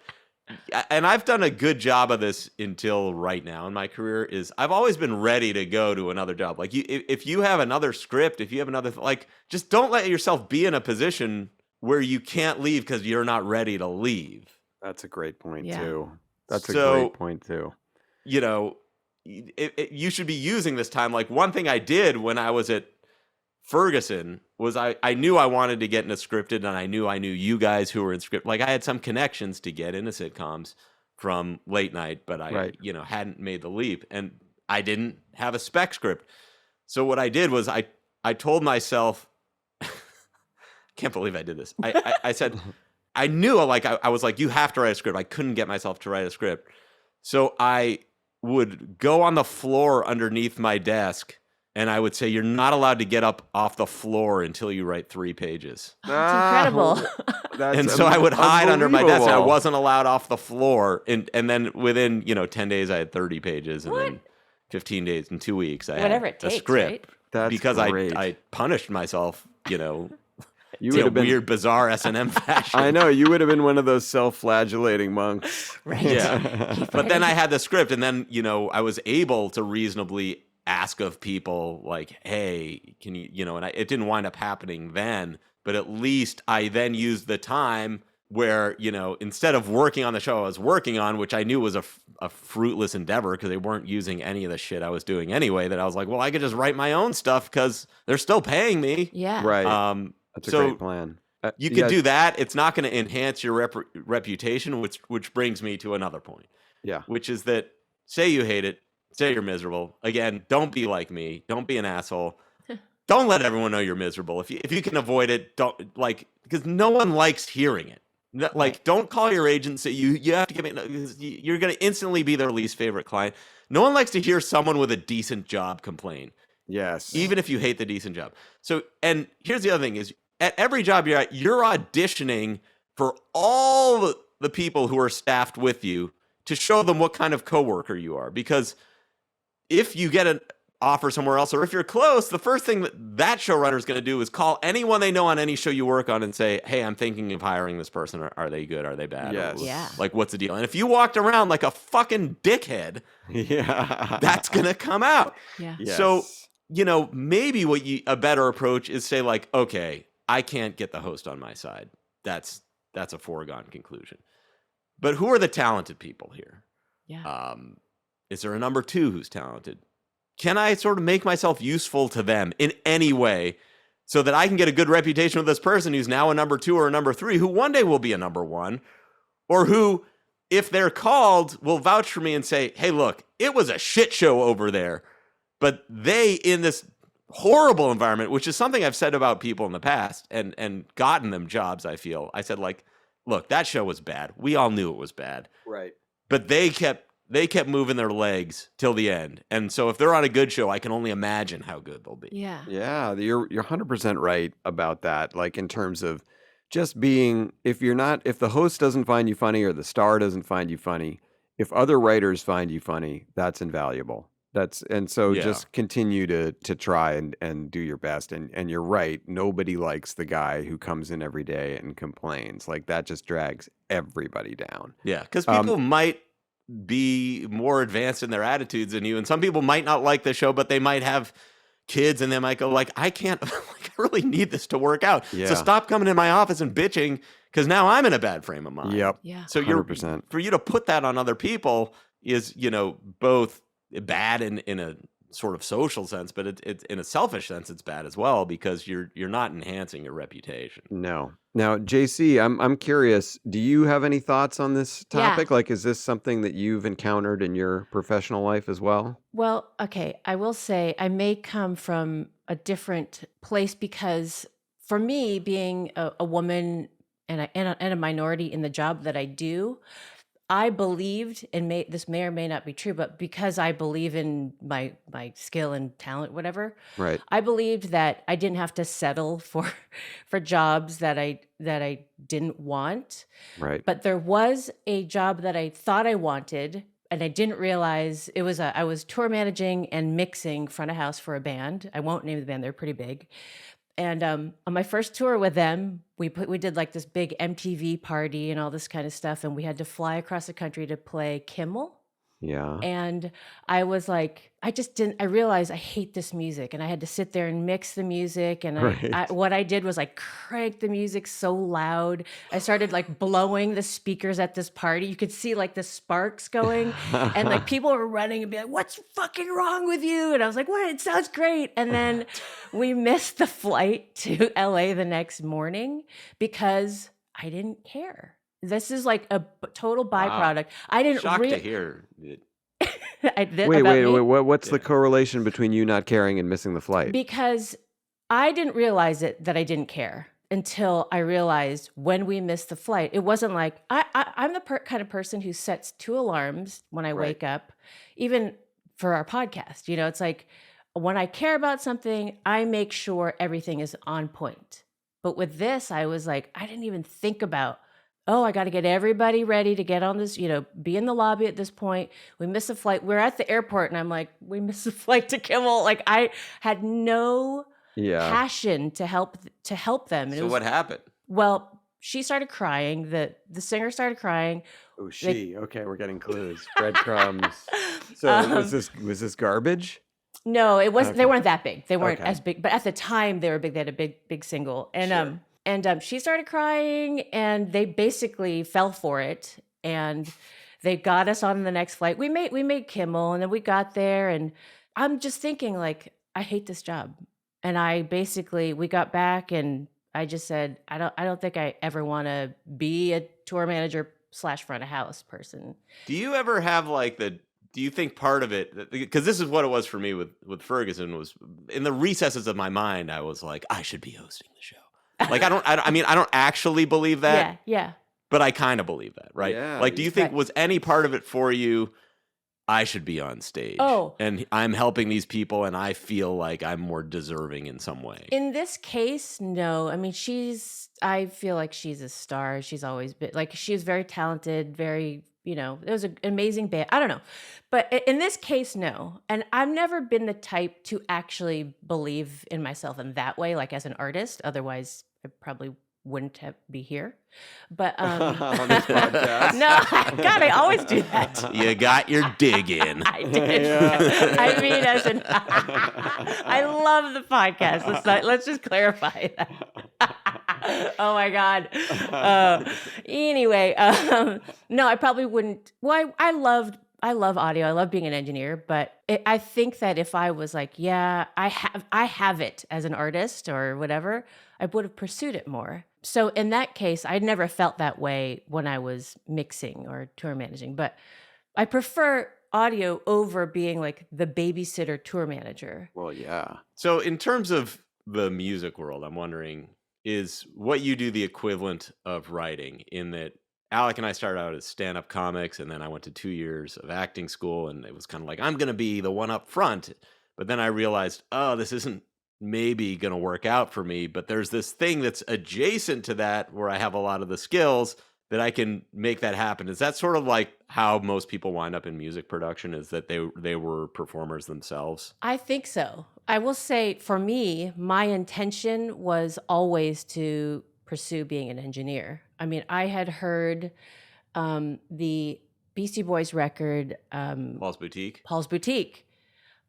and I've done a good job of this until right now in my career is I've always been ready to go to another job. Like if you have another script, if you have another, like, just don't let yourself be in a position where you can't leave because you're not ready to leave. That's a great point Yeah. too. That's a So- great point too. You know, you should be using this time. Like, one thing I did when I was at Ferguson was I knew I wanted to get into scripted, and I knew you guys who were in script. Like, I had some connections to get into sitcoms from late night, but I hadn't made the leap, and I didn't have a spec script. So what I did was I told myself, can't believe I did this. I said, I knew, like, I was like, you have to write a script. I couldn't get myself to write a script. So I would go on the floor underneath my desk, and I would say, you're not allowed to get up off the floor until you write 3 pages. That's incredible. That's And so I would hide under my desk, and I unbelievable. wasn't allowed off the floor. And then within 10 days, I had 30 pages, and then 15 days and 2 weeks, I Whatever had it takes, a script. That's Because great. I punished myself, You in would a have been. weird, bizarre S&M fashion. I know you would have been one of those self-flagellating monks. Right. Yeah. But then I had the script, and then, I was able to reasonably ask of people, like, hey, can you, and it didn't wind up happening then, but at least I then used the time where, instead of working on the show I was working on, which I knew was a fruitless endeavor because they weren't using any of the shit I was doing anyway, that I was like, well, I could just write my own stuff because they're still paying me. Yeah. Right. That's a so great plan. You could do that. It's not going to enhance your reputation, which brings me to another point. Yeah. Which is that, say you hate it, say you're miserable. Again, don't be like me. Don't be an asshole. Don't let everyone know you're miserable. If you can avoid it, don't, because no one likes hearing it. Don't call your agent and say you have to give me. You're going to instantly be their least favorite client. No one likes to hear someone with a decent job complain, Yes. even if you hate the decent job. So, and here's the other thing is, at every job you're at, you're auditioning for all the people who are staffed with you to show them what kind of coworker you are. Because if you get an offer somewhere else, or if you're close, the first thing that showrunner is going to do is call anyone they know on any show you work on and say, hey, I'm thinking of hiring this person. Are they good? Are they bad? Yes. Yeah. Like, what's the deal? And if you walked around like a fucking dickhead, Yeah. that's going to come out. Yeah. Yes. So, maybe a better approach is say, like, okay, I can't get the host on my side. That's a foregone conclusion. But who are the talented people here? Yeah. Is there a number 2 who's talented? Can I sort of make myself useful to them in any way so that I can get a good reputation with this person who's now a number 2 or a number 3, who one day will be a number 1, or who, if they're called, will vouch for me and say, hey, look, it was a shit show over there. But they, in this horrible environment, which is something I've said about people in the past and gotten them jobs, I feel. I said, like, look, that show was bad. We all knew it was bad. Right. But they kept moving their legs till the end. And so if they're on a good show, I can only imagine how good they'll be. Yeah. Yeah, you're 100% right about that. Like, in terms of just being, if the host doesn't find you funny or the star doesn't find you funny, if other writers find you funny, that's invaluable. Just continue to try and do your best. And you're right. Nobody likes the guy who comes in every day and complains. Like, that just drags everybody down. Yeah, because people might be more advanced in their attitudes than you, and some people might not like the show, but they might have kids, and they might go, like, I can't, like, I really need this to work out. Yeah. So stop coming in my office and bitching, because now I'm in a bad frame of mind. Yep. Yeah. So 100%. for you to put that on other people is, both bad in a sort of social sense, but it's in a selfish sense, it's bad as well because you're not enhancing your reputation. No. Now, JC, I'm curious. Do you have any thoughts on this topic? Like, is this something that you've encountered in your professional life as well? Well, okay, I will say I may come from a different place because for me, being a woman and a minority in the job that I do, I believed, and this may or may not be true, but because I believe in my skill and talent, whatever, Right. I believed that I didn't have to settle for jobs that I didn't want. Right. But there was a job that I thought I wanted, and I didn't realize it was I was tour managing and mixing front of house for a band. I won't name the band; they're pretty big. And on my first tour with them, we did like this big MTV party and all this kind of stuff, and we had to fly across the country to play Kimmel. Yeah. And I was like, I realized I hate this music, and I had to sit there and mix the music. And Right. what I did was I cranked the music so loud. I started like blowing the speakers at this party. You could see like the sparks going, and like people were running and be like, "What's fucking wrong with you?" And I was like, "What? It sounds great." And then we missed the flight to LA the next morning because I didn't care. This is like a total byproduct. I didn't Shocked to hear. Wait. about me. What's the correlation between you not caring and missing the flight? Because I didn't realize that I didn't care until I realized when we missed the flight. It wasn't like I'm the kind of person who sets 2 alarms when I Right. wake up, even for our podcast. You know, it's like when I care about something, I make sure everything is on point. But with this, I was like, I didn't even think about, oh, I got to get everybody ready to get on this, be in the lobby at this point. We missed a flight. We're at the airport, and I'm like, we missed a flight to Kimmel. Like I had no Yeah. passion to help them. And So what happened? well, she started crying. The singer started crying. Oh, she. Okay, we're getting clues. Breadcrumbs. So Um, was this garbage? No, it wasn't. They Okay. weren't that big. They weren't Okay. as big, but at the time they were big. They had a big single, and Sure. she started crying, and they basically fell for it, and they got us on the next flight. We made Kimmel, and then we got there, and I'm just thinking like, I hate this job, and we got back, and I just said, I don't think I ever want to be a tour manager / front of house person. Do you ever have like do you think part of it, because this is what it was for me with Ferguson, was in the recesses of my mind, I was like, I should be hosting the show. Like, I mean, I don't actually believe that, Yeah. but I kind of believe that, right? Yeah, Like, do you think Right. was any part of it for you, I should be on stage? Oh. And I'm helping these people, and I feel like I'm more deserving in some way. In this case, no. I mean, I feel like she's a star. She's always been, like, she was very talented, very, it was an amazing band. I don't know. But in this case, no. And I've never been the type to actually believe in myself in that way, like as an artist. Otherwise, I probably wouldn't be here. But On this podcast. no, God, I always do that. You got your dig in. I did. Yeah. I mean, I love the podcast. Let's just clarify that. Oh my God. Anyway, no, I probably wouldn't. Well, I love audio. I love being an engineer, but I think that if I was like, yeah, I have it as an artist or whatever, I would have pursued it more. So in that case, I never felt that way when I was mixing or tour managing, but I prefer audio over being like the babysitter tour manager. Well, yeah. So in terms of the music world, I'm wondering, is what you do the equivalent of writing, in that Alec and I started out as stand-up comics, and then I went to 2 years of acting school, and it was kind of like, I'm going to be the one up front. But then I realized, oh, this isn't maybe going to work out for me, but there's this thing that's adjacent to that where I have a lot of the skills that I can make that happen. Is that sort of like how most people wind up in music production, is that they were performers themselves? I think so. I will say, for me, my intention was always to pursue being an engineer. I mean, I had heard the Beastie Boys record, Paul's Boutique? Paul's Boutique.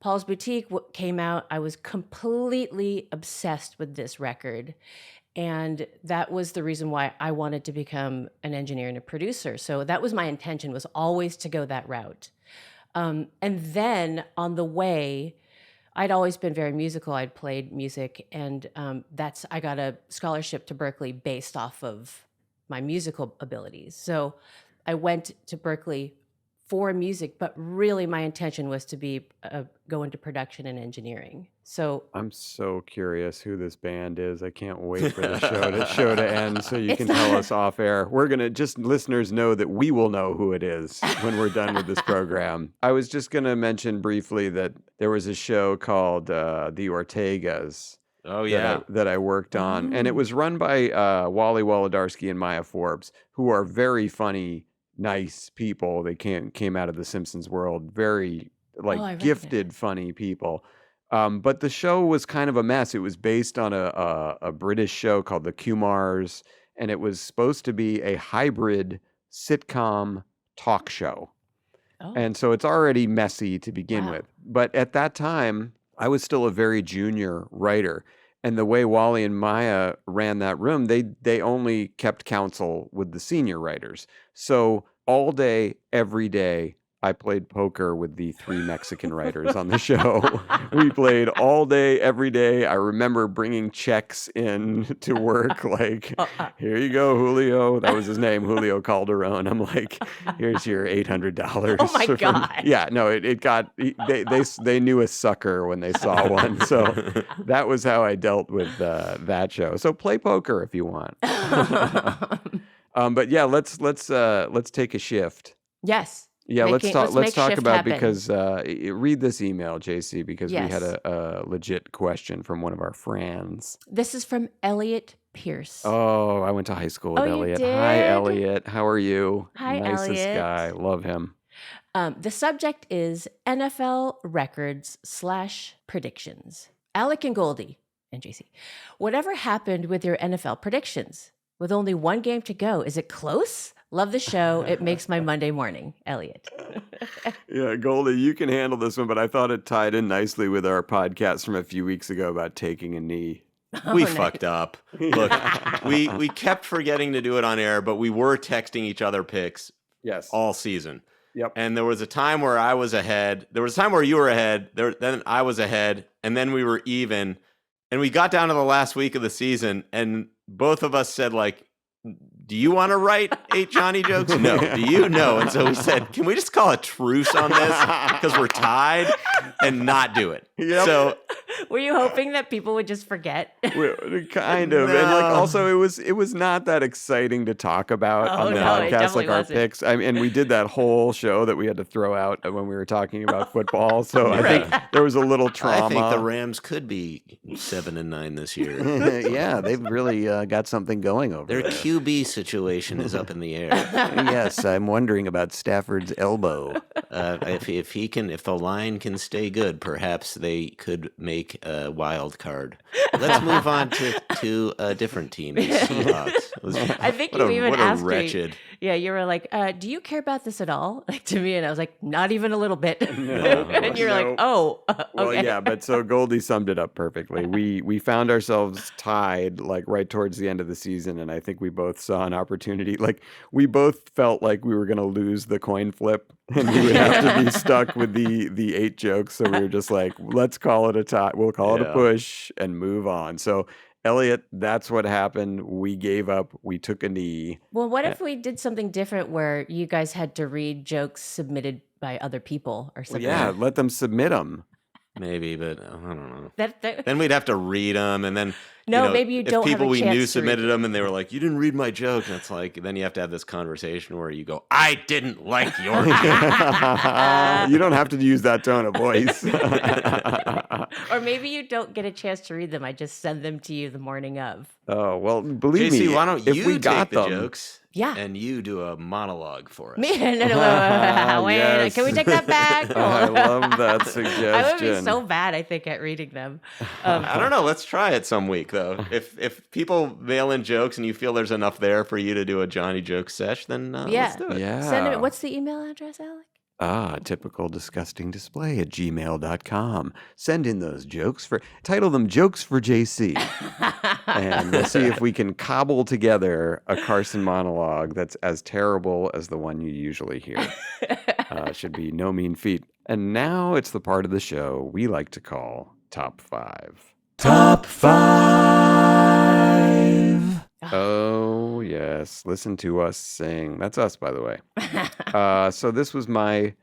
Paul's Boutique came out. I was completely obsessed with this record. And that was the reason why I wanted to become an engineer and a producer. So that was my intention, was always to go that route. And then on the way, I'd always been very musical. I'd played music, and I got a scholarship to Berkeley based off of my musical abilities. So I went to Berkeley for music, but really my intention was to go into production and engineering. So I'm so curious who this band is. I can't wait for the show to end so you can tell us off air. We're going to just listeners know that we will know who it is when we're done with this program. I was just going to mention briefly that there was a show called The Ortegas. Oh, yeah. That I worked on. And it was run by Wally Wolodarski and Maya Forbes, who are very funny, nice people. They came out of the Simpsons world, very gifted, funny people. But the show was kind of a mess. It was based on a British show called The Kumars, and it was supposed to be a hybrid sitcom talk show. Oh. And so it's already messy to begin with. But at that time, I was still a very junior writer. And the way Wally and Maya ran that room, they only kept counsel with the senior writers. So all day, every day, I played poker with the 3 Mexican writers on the show. We played all day, every day. I remember bringing checks in to work, like, here you go, Julio. That was his name, Julio Calderon. I'm like, here's your $800. Oh my God. Yeah, no, it got, they knew a sucker when they saw one. So that was how I dealt with that show. So play poker if you want. But yeah, let's take a shift. Yes. Yeah, let's talk shift about happen. because read this email, JC, because Yes. we had a legit question from one of our friends. This is from Elliot Pierce. Oh, I went to high school with Oh, you Elliot. did? Hi, Elliot. How are you? Hi, Nicest Elliot. guy. Love him. The subject is NFL records / predictions. Alec and Goldy and JC, whatever happened with your NFL predictions? With only one game to go, is it close? Love the show. It makes my Monday morning. Elliot. Yeah, Goldy, you can handle this one, but I thought it tied in nicely with our podcast from a few weeks ago about taking a knee. We fucked up. Look, we kept forgetting to do it on air, but we were texting each other picks Yes. all season. Yep. And there was a time where I was ahead. There was a time where you were ahead. Then I was ahead. And then we were even. And we got down to the last week of the season, and both of us said, like, do you want to write 8 Johnny jokes? No. Do you? No. And so we said, can we just call a truce on this because we're tied and not do it? Yep. So Were you hoping that people would just forget? Kind of. And like No. also it was not that exciting to talk about Oh, on the no, it podcast, definitely like our wasn't. picks. And we did that whole show that we had to throw out when we were talking about football. So I think there was a little trauma. I think the Rams could be 7-9 this year. Yeah, they've really got something going over Their there. QB situation is up in the air. Yes, I'm wondering about Stafford's elbow. If the line can stay good, perhaps they could make a wild card. Let's move on to a different team, the Seahawks. I think What you a- even what a asked wretched. me. Yeah, you were like, "Do you care about this at all?" Like to me, and I was like, "Not even a little bit." And you're like, "Oh, okay." Well, yeah, but so Goldy summed it up perfectly. We found ourselves tied like right towards the end of the season, and I think we both saw an opportunity. Like we both felt like we were going to lose the coin flip, and we would have to be stuck with the 8 jokes. So we were just like, let's call it a tie. We'll call it a push and move on. So Elliot, that's what happened. We gave up. We took a knee. Well, what if we did something different where you guys had to read jokes submitted by other people or something? Yeah, let them submit them. Maybe, but I don't know. That Then we'd have to read them, and then No, maybe you don't If have a people we chance knew to submitted read them, and they were like, "You didn't read my joke," and it's like, then you have to have this conversation where you go, "I didn't like your joke." You don't have to use that tone of voice. or maybe you don't get a chance to read them. I just send them to you the morning of. Oh, well, believe JC, me, why don't if you we take got the them, jokes? Yeah. And you do a monologue for us. Me? No, wait. Yes. Can we take that back? I love that suggestion. I would be so bad, I think, at reading them. I don't know. Let's try it some week, though. If people mail in jokes and you feel there's enough there for you to do a Johnny joke sesh, then let's do it. Yeah. Send them. What's the email address, Alec? Typical disgusting display at gmail.com. Send in those jokes title them Jokes for JC. And we'll see if we can cobble together a Carson monologue that's as terrible as the one you usually hear. Should be no mean feat. And now it's the part of the show we like to call Top 5. Top 5. Oh, yes. Listen to us sing. That's us, by the way. So this was my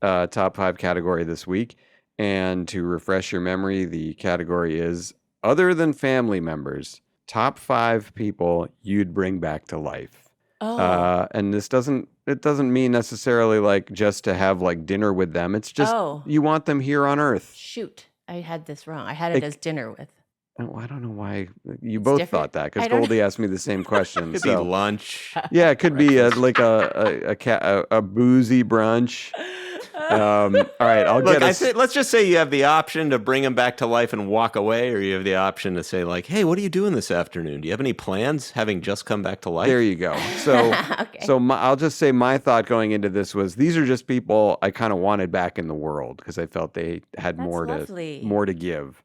top 5 category this week. And to refresh your memory, the category is other than family members, top 5 people you'd bring back to life. Oh. And it doesn't mean necessarily like just to have like dinner with them. It's just you want them here on Earth. Shoot. I had this wrong. I had it as dinner with. Oh, I don't know why you both different. thought that, because I don't Goldy asked me the same question. Could be lunch. Yeah, it could be like a boozy brunch. All right, I'll Look, get us. let's just say you have the option to bring him back to life and walk away, or you have the option to say like, "Hey, what are you doing this afternoon? Do you have any plans? Having just come back to life." There you go. So, Okay. I'll just say my thought going into this was these are just people I kind of wanted back in the world because I felt they had That's more lovely. to give.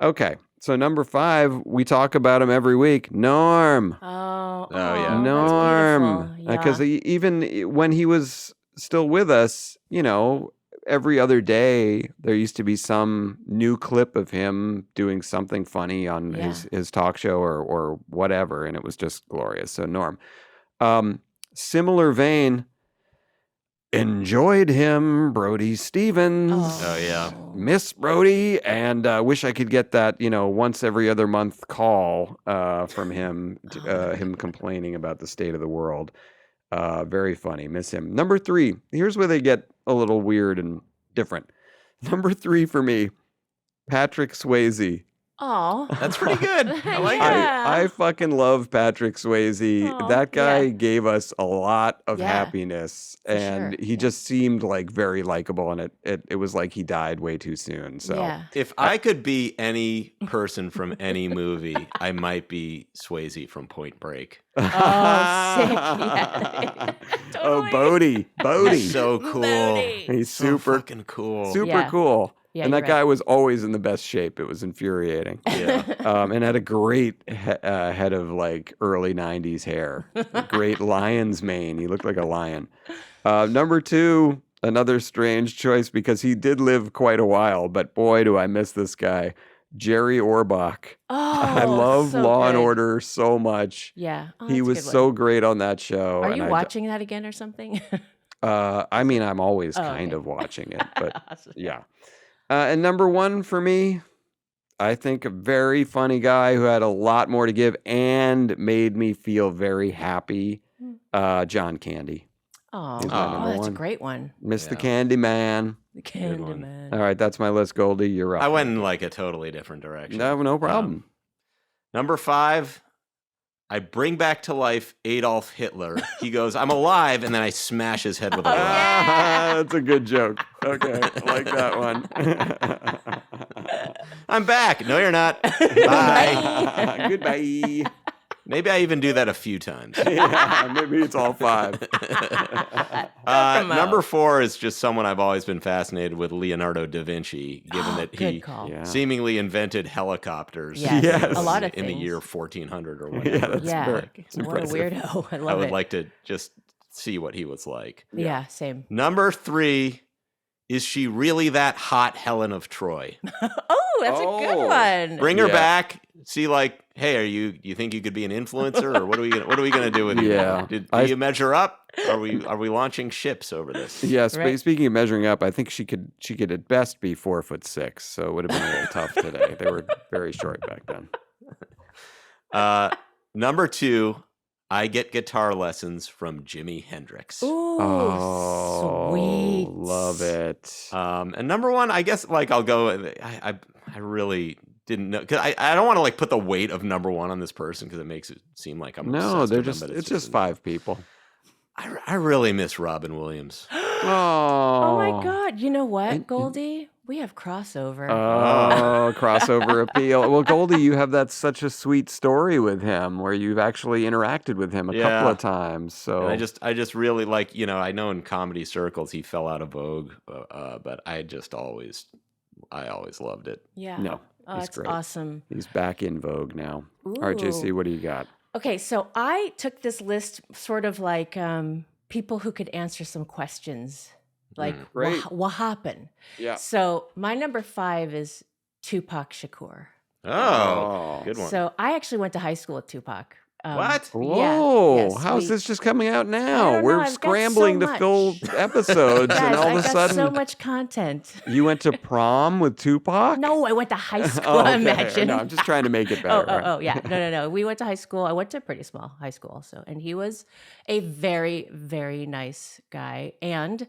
Okay, so number 5, we talk about him every week. Norm. Oh, yeah. Norm. Because even when he was still with us, every other day there used to be some new clip of him doing something funny on his talk show or whatever, and it was just glorious. So Norm. Similar vein, enjoyed him, Brody Stevens. Oh, yeah. Miss Brody, and wish I could get that, once every other month call from him, him complaining about the state of the world. Very funny. Miss him. Number 3. Here's where they get a little weird and different. Number 3 for me, Patrick Swayze. Oh, That's pretty good. I like it. I fucking love Patrick Swayze. Oh, That guy yeah. gave us a lot of Yeah, happiness, and sure. he just seemed like very likable, and it was like he died way too soon. So yeah. If I could be any person from any movie, I might be Swayze from Point Break. Oh, sick. Yeah. Oh, Totally. Bodie. He's so cool. Bodie. He's So super fucking cool. super Yeah. cool. Yeah, and you're that guy was always in the best shape. It was infuriating. Yeah. And had a great head of like early 90s hair. A great lion's mane. He looked like a lion. Number 2, another strange choice because he did live quite a while, but boy, do I miss this guy. Jerry Orbach. Oh, I love so Law and good. Order so much. Yeah. Oh, He that's a was good one. so great on that show. Are and you I watching that again or something? I mean, I'm always Oh, kind okay. of watching it, but Awesome. yeah. And number 1 for me, I think a very funny guy who had a lot more to give and made me feel very happy, John Candy. Oh, He's my number that's a 1. great one. Mr. Yeah. Candy Man. The Good one. Candyman. All right, that's my list, Goldie. You're up. I went in like a totally different direction. No problem. Number 5, I bring back to life Adolf Hitler. He goes, "I'm alive," and then I smash his head with a rock. That's a good joke. Okay, I like that one. I'm back. No, you're not. Bye. Goodbye. Maybe I even do that a few times. Yeah, maybe it's all 5. Number 4 is just someone I've always been fascinated with, Leonardo da Vinci, given that Good he call. Yeah. seemingly invented helicopters Yes, Yes. a lot of in the things. year 1400 or Yeah, whatever. that's Yeah. very it's What a impressive. weirdo. I I love would it. like to just see what he was like. Yeah, same. Number 3, is she really that hot Helen of Troy? Oh, that's a good Oh. one. Bring her Yeah. back. See, like, hey, you think you could be an influencer, or what are we gonna do with you? Yeah. Do I- you measure up? Are we launching ships over this? Yes, but Right. speaking of measuring up, I think she could at best be 4'6", so it would have been a little tough today. They were very short back then. Number 2, I get guitar lessons from Jimi Hendrix. Ooh, Oh, sweet. love it. And number 1, I guess like I'll go. I really didn't know, because I don't want to like put the weight of number 1 on this person because it makes it seem like I'm No, obsessed they're with them, just but it's just 5 people. I really miss Robin Williams. Oh, Oh my God. You know what, Goldie? We have crossover. Oh, crossover appeal. Well, Goldie, you have that such a sweet story with him where you've actually interacted with him a couple Yeah. of times. So And I just really like, I know in comedy circles he fell out of vogue, but I always loved it. Yeah. no, Oh, he's that's great. awesome. He's back in vogue now. All right, JC, Ooh. what do you got? Okay, so I took this list sort of like people who could answer some questions. Like, Great. what happened? Yeah. So my number 5 is Tupac Shakur. Oh, good one. So I actually went to high school with Tupac. What? Whoa! Yes, How's this just coming out I now? don't know, We're I've got scrambling so to fill much. episodes, and Guys, all of I a got sudden, so much content. you went to prom with Tupac? No, I went to high school. Oh, okay. Imagine. No, I'm just trying to make it Oh, better. oh, yeah. No. We went to high school. I went to a pretty small high school also. And he was a very, very nice guy. And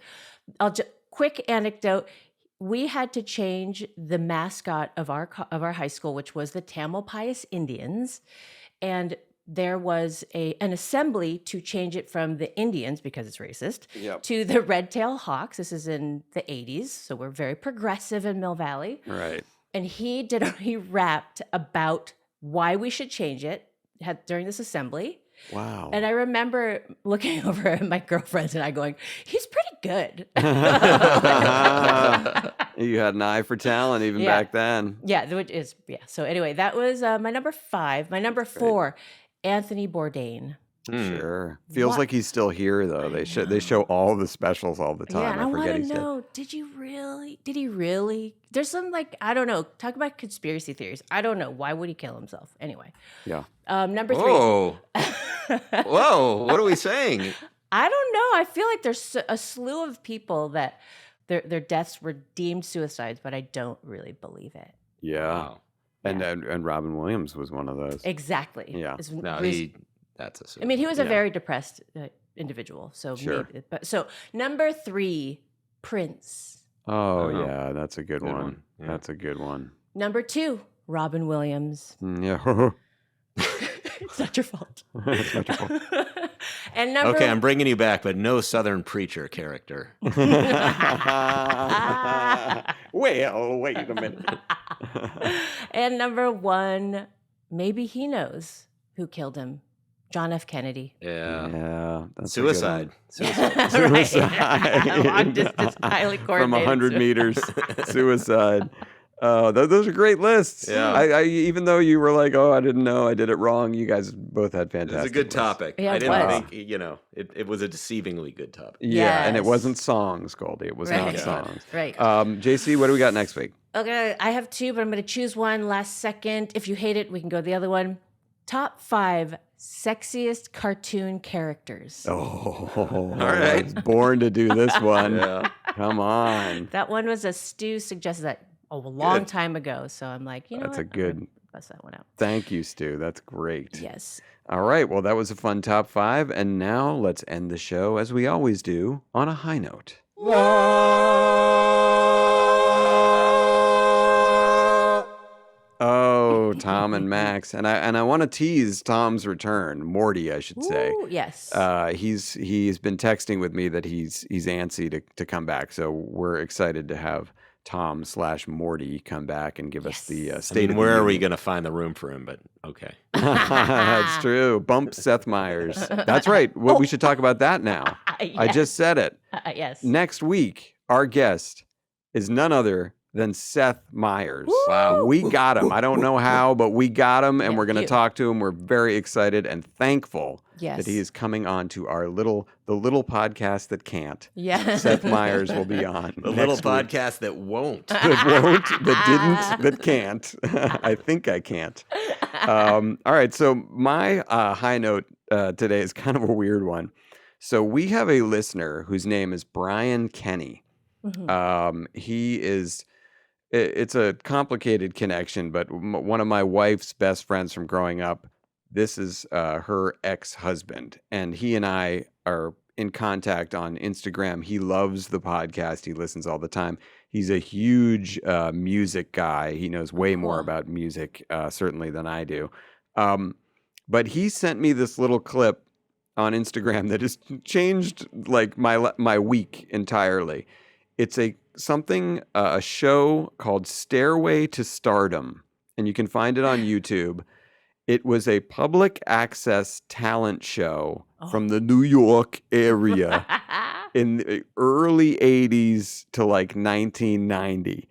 quick anecdote. We had to change the mascot of our high school, which was the Tamalpais Indians. And there was an assembly to change it from the Indians, because it's racist, to the Red-tailed Hawks. This is in the 80s. So we're very progressive in Mill Valley. Right. And he rapped about why we should change it during this assembly. Wow. And I remember looking over at my girlfriends and I going, he's pretty good. You had an eye for talent even back then. Yeah, which is, So anyway, that was my number 5. My number 4, Anthony Bourdain. Sure. Feels What- like he's still here though. They show all the specials all the time. Yeah, and I forget want to he's dead. know, did he really? There's some I don't know, talk about conspiracy theories. I don't know. Why would he kill himself? Anyway. Yeah. Number 3. Whoa. Whoa. What are we saying? I don't know. I feel like there's a slew of people that their deaths were deemed suicides, but I don't really believe it. Yeah. Wow. And Robin Williams was one of those. Exactly. Yeah. No, that's a I mean, he was a Yeah. very depressed individual. So Sure. so number 3, Prince. Oh, Oh. yeah, that's a good Good one. one. Yeah. That's a good one. Number 2, Robin Williams. Yeah. It's not your fault. It's not your fault. And number Okay, I'm bringing you back, but no Southern preacher character. Well, wait a minute. and number 1, maybe he knows who killed him. John F. Kennedy. Yeah. Yeah. That's a good one. Suicide. Suicide. Long distance, highly From coordinated. 100 meters. Suicide. Oh, those are great lists. Yeah. I even though you were like, oh, I didn't know, I did it wrong. You guys both had fantastic. It's a good lists. topic. Yeah, I it didn't was. think, it was a deceivingly good topic. Yeah, and it Yes. wasn't songs, Goldy. It was not Right. songs. Right. JC, what do we got next week? Okay, I have 2, but I'm going to choose one last second. If you hate it, we can go the other one. Top 5 sexiest cartoon characters. Oh, All right. I was born to do this one. Yeah. Come on. That one was Stu suggested that a long Good. time ago. So I'm like, That's what? a good- I'm gonna bust that one out. Thank you, Stu. That's great. Yes. All right. Well, that was a fun top 5. And now let's end the show, as we always do, on a high note. Oh, Tom and Max. And I want to tease Tom's return. Morty, I should say. Ooh, yes. He's been texting with me that he's antsy to come back. So we're excited to have Tom/Morty come back and give us the state of the where are we union. going to find the room for him? But okay. That's true. Bump Seth Meyers. That's right. Well, we should talk about that now. I Yes. just said it. Yes. Next week, our guest is none other than Seth Meyers. Wow. We got him. I don't know how, but we got him, and Yeah, we're going to you. talk to him. We're very excited and thankful Yes. that he is coming on to the little podcast that can't. Yeah. Seth Meyers will be on. The little next week. podcast that won't. That won't, that didn't, that can't. I think I can't. All right. So my high note today is kind of a weird one. So we have a listener whose name is Brian Kenny. Mhm. He is. It's a complicated connection, but one of my wife's best friends from growing up. This is her ex-husband, and he and I are in contact on Instagram. He loves the podcast. He listens all the time. He's a huge music guy. He knows way more Cool. about music, certainly, than I do. But he sent me this little clip on Instagram that has changed like my week entirely. It's a show called Stairway to Stardom, and you can find it on YouTube. It was a public access talent show from the New York area in the early 80s to like 1990.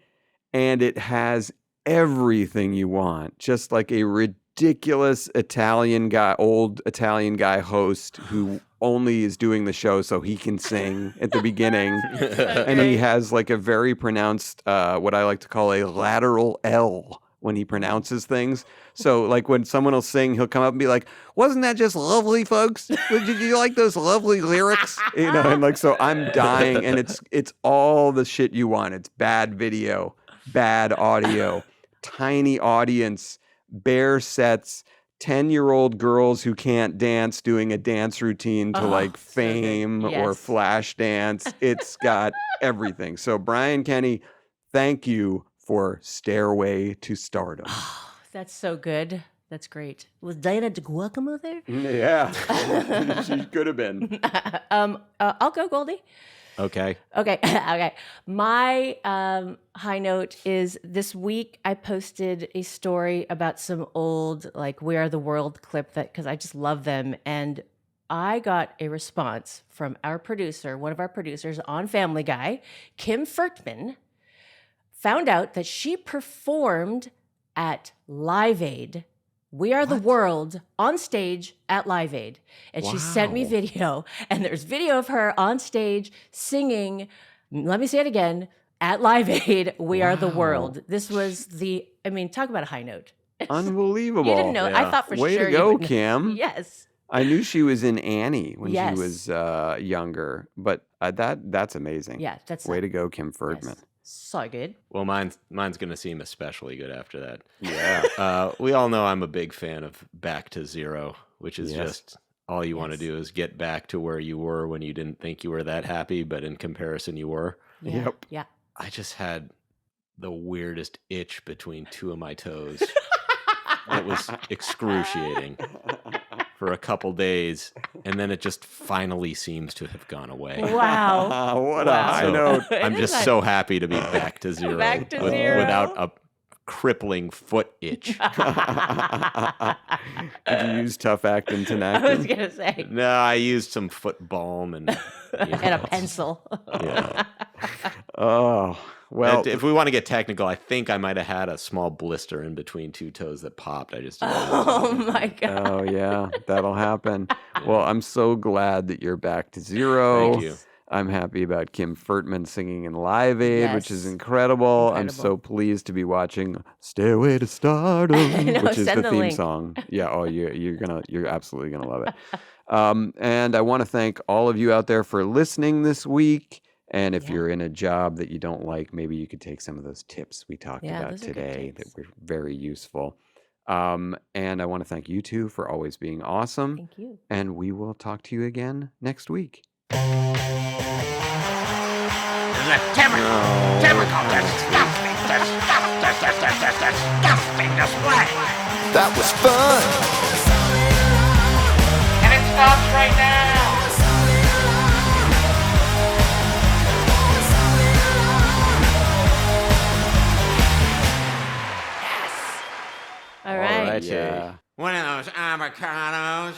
And it has everything you want, just like a ridiculous old Italian guy host who only is doing the show so he can sing at the beginning. And he has like a very pronounced, what I like to call a lateral L when he pronounces things. So like when someone will sing, he'll come up and be like, wasn't that just lovely, folks? Did you like those lovely lyrics? You know, and like, so I'm dying, and it's all the shit you want. It's bad video, bad audio, tiny audience, bare sets, 10-year-old girls who can't dance doing a dance routine to like Fame or Yes. Flash Dance. It's got everything. So Brian Kenny, thank you for Stairway to Stardom. That's so good. That's great. Was Diana DeGuacamo there? Yeah, she could have been. I'll go, Goldy. Okay. Okay. Okay. My high note is this week I posted a story about some old, like, We Are the World clip because I just love them. And I got a response from our producer, one of our producers on Family Guy, Kim Furtman, found out that she performed at Live Aid. We Are the World on stage at Live Aid. And she sent me video, and there's video of her on stage singing, let me say it again, at Live Aid, We Are the World. This was talk about a high note. Unbelievable. You didn't know. I thought for Way sure to you go, would know. Kim. Yes. I knew she was in Annie when Yes. she was younger, but that's amazing. Yeah, that's Way to go, Kim Furtman. yes. So good. Well, mine's going to seem especially good after that. Yeah. We all know I'm a big fan of Back to Zero, which is Yes. just all you want to do is get back to where you were when you didn't think you were that happy, but in comparison, you were. Yeah. Yep. Yeah. I just had the weirdest itch between two of my toes. It was excruciating for a couple days, and then it just finally seems to have gone away. Wow. What a Wow. high So, note. I'm It is just so happy to be back to zero, Back to zero. without a crippling foot itch. Did you use tough actin I was tinactin? gonna say. No, I used some foot balm and And a pencil. Yeah. Oh, well. And if we want to get technical, I think I might have had a small blister in between two toes that popped. I just Oh my god. Oh, yeah, that'll happen. Well, I'm so glad that you're back to zero. Thank you. I'm happy about Kim Furtman singing in Live Aid, which is Yes. incredible. I'm Incredible. so pleased to be watching Stairway to Stardom, know, which is send the the theme link. song. Yeah, you're absolutely gonna love it. And I want to thank all of you out there for listening this week. And if Yeah. you're in a job that you don't like, maybe you could take some of those tips we talked Yeah, about those are good today that tips. were very useful. And I want to thank you two for always being awesome. Thank you. And we will talk to you again next week. The typical disgusting display. That was fun. And it stops right now. All right. All right, Yeah. One of those avocados.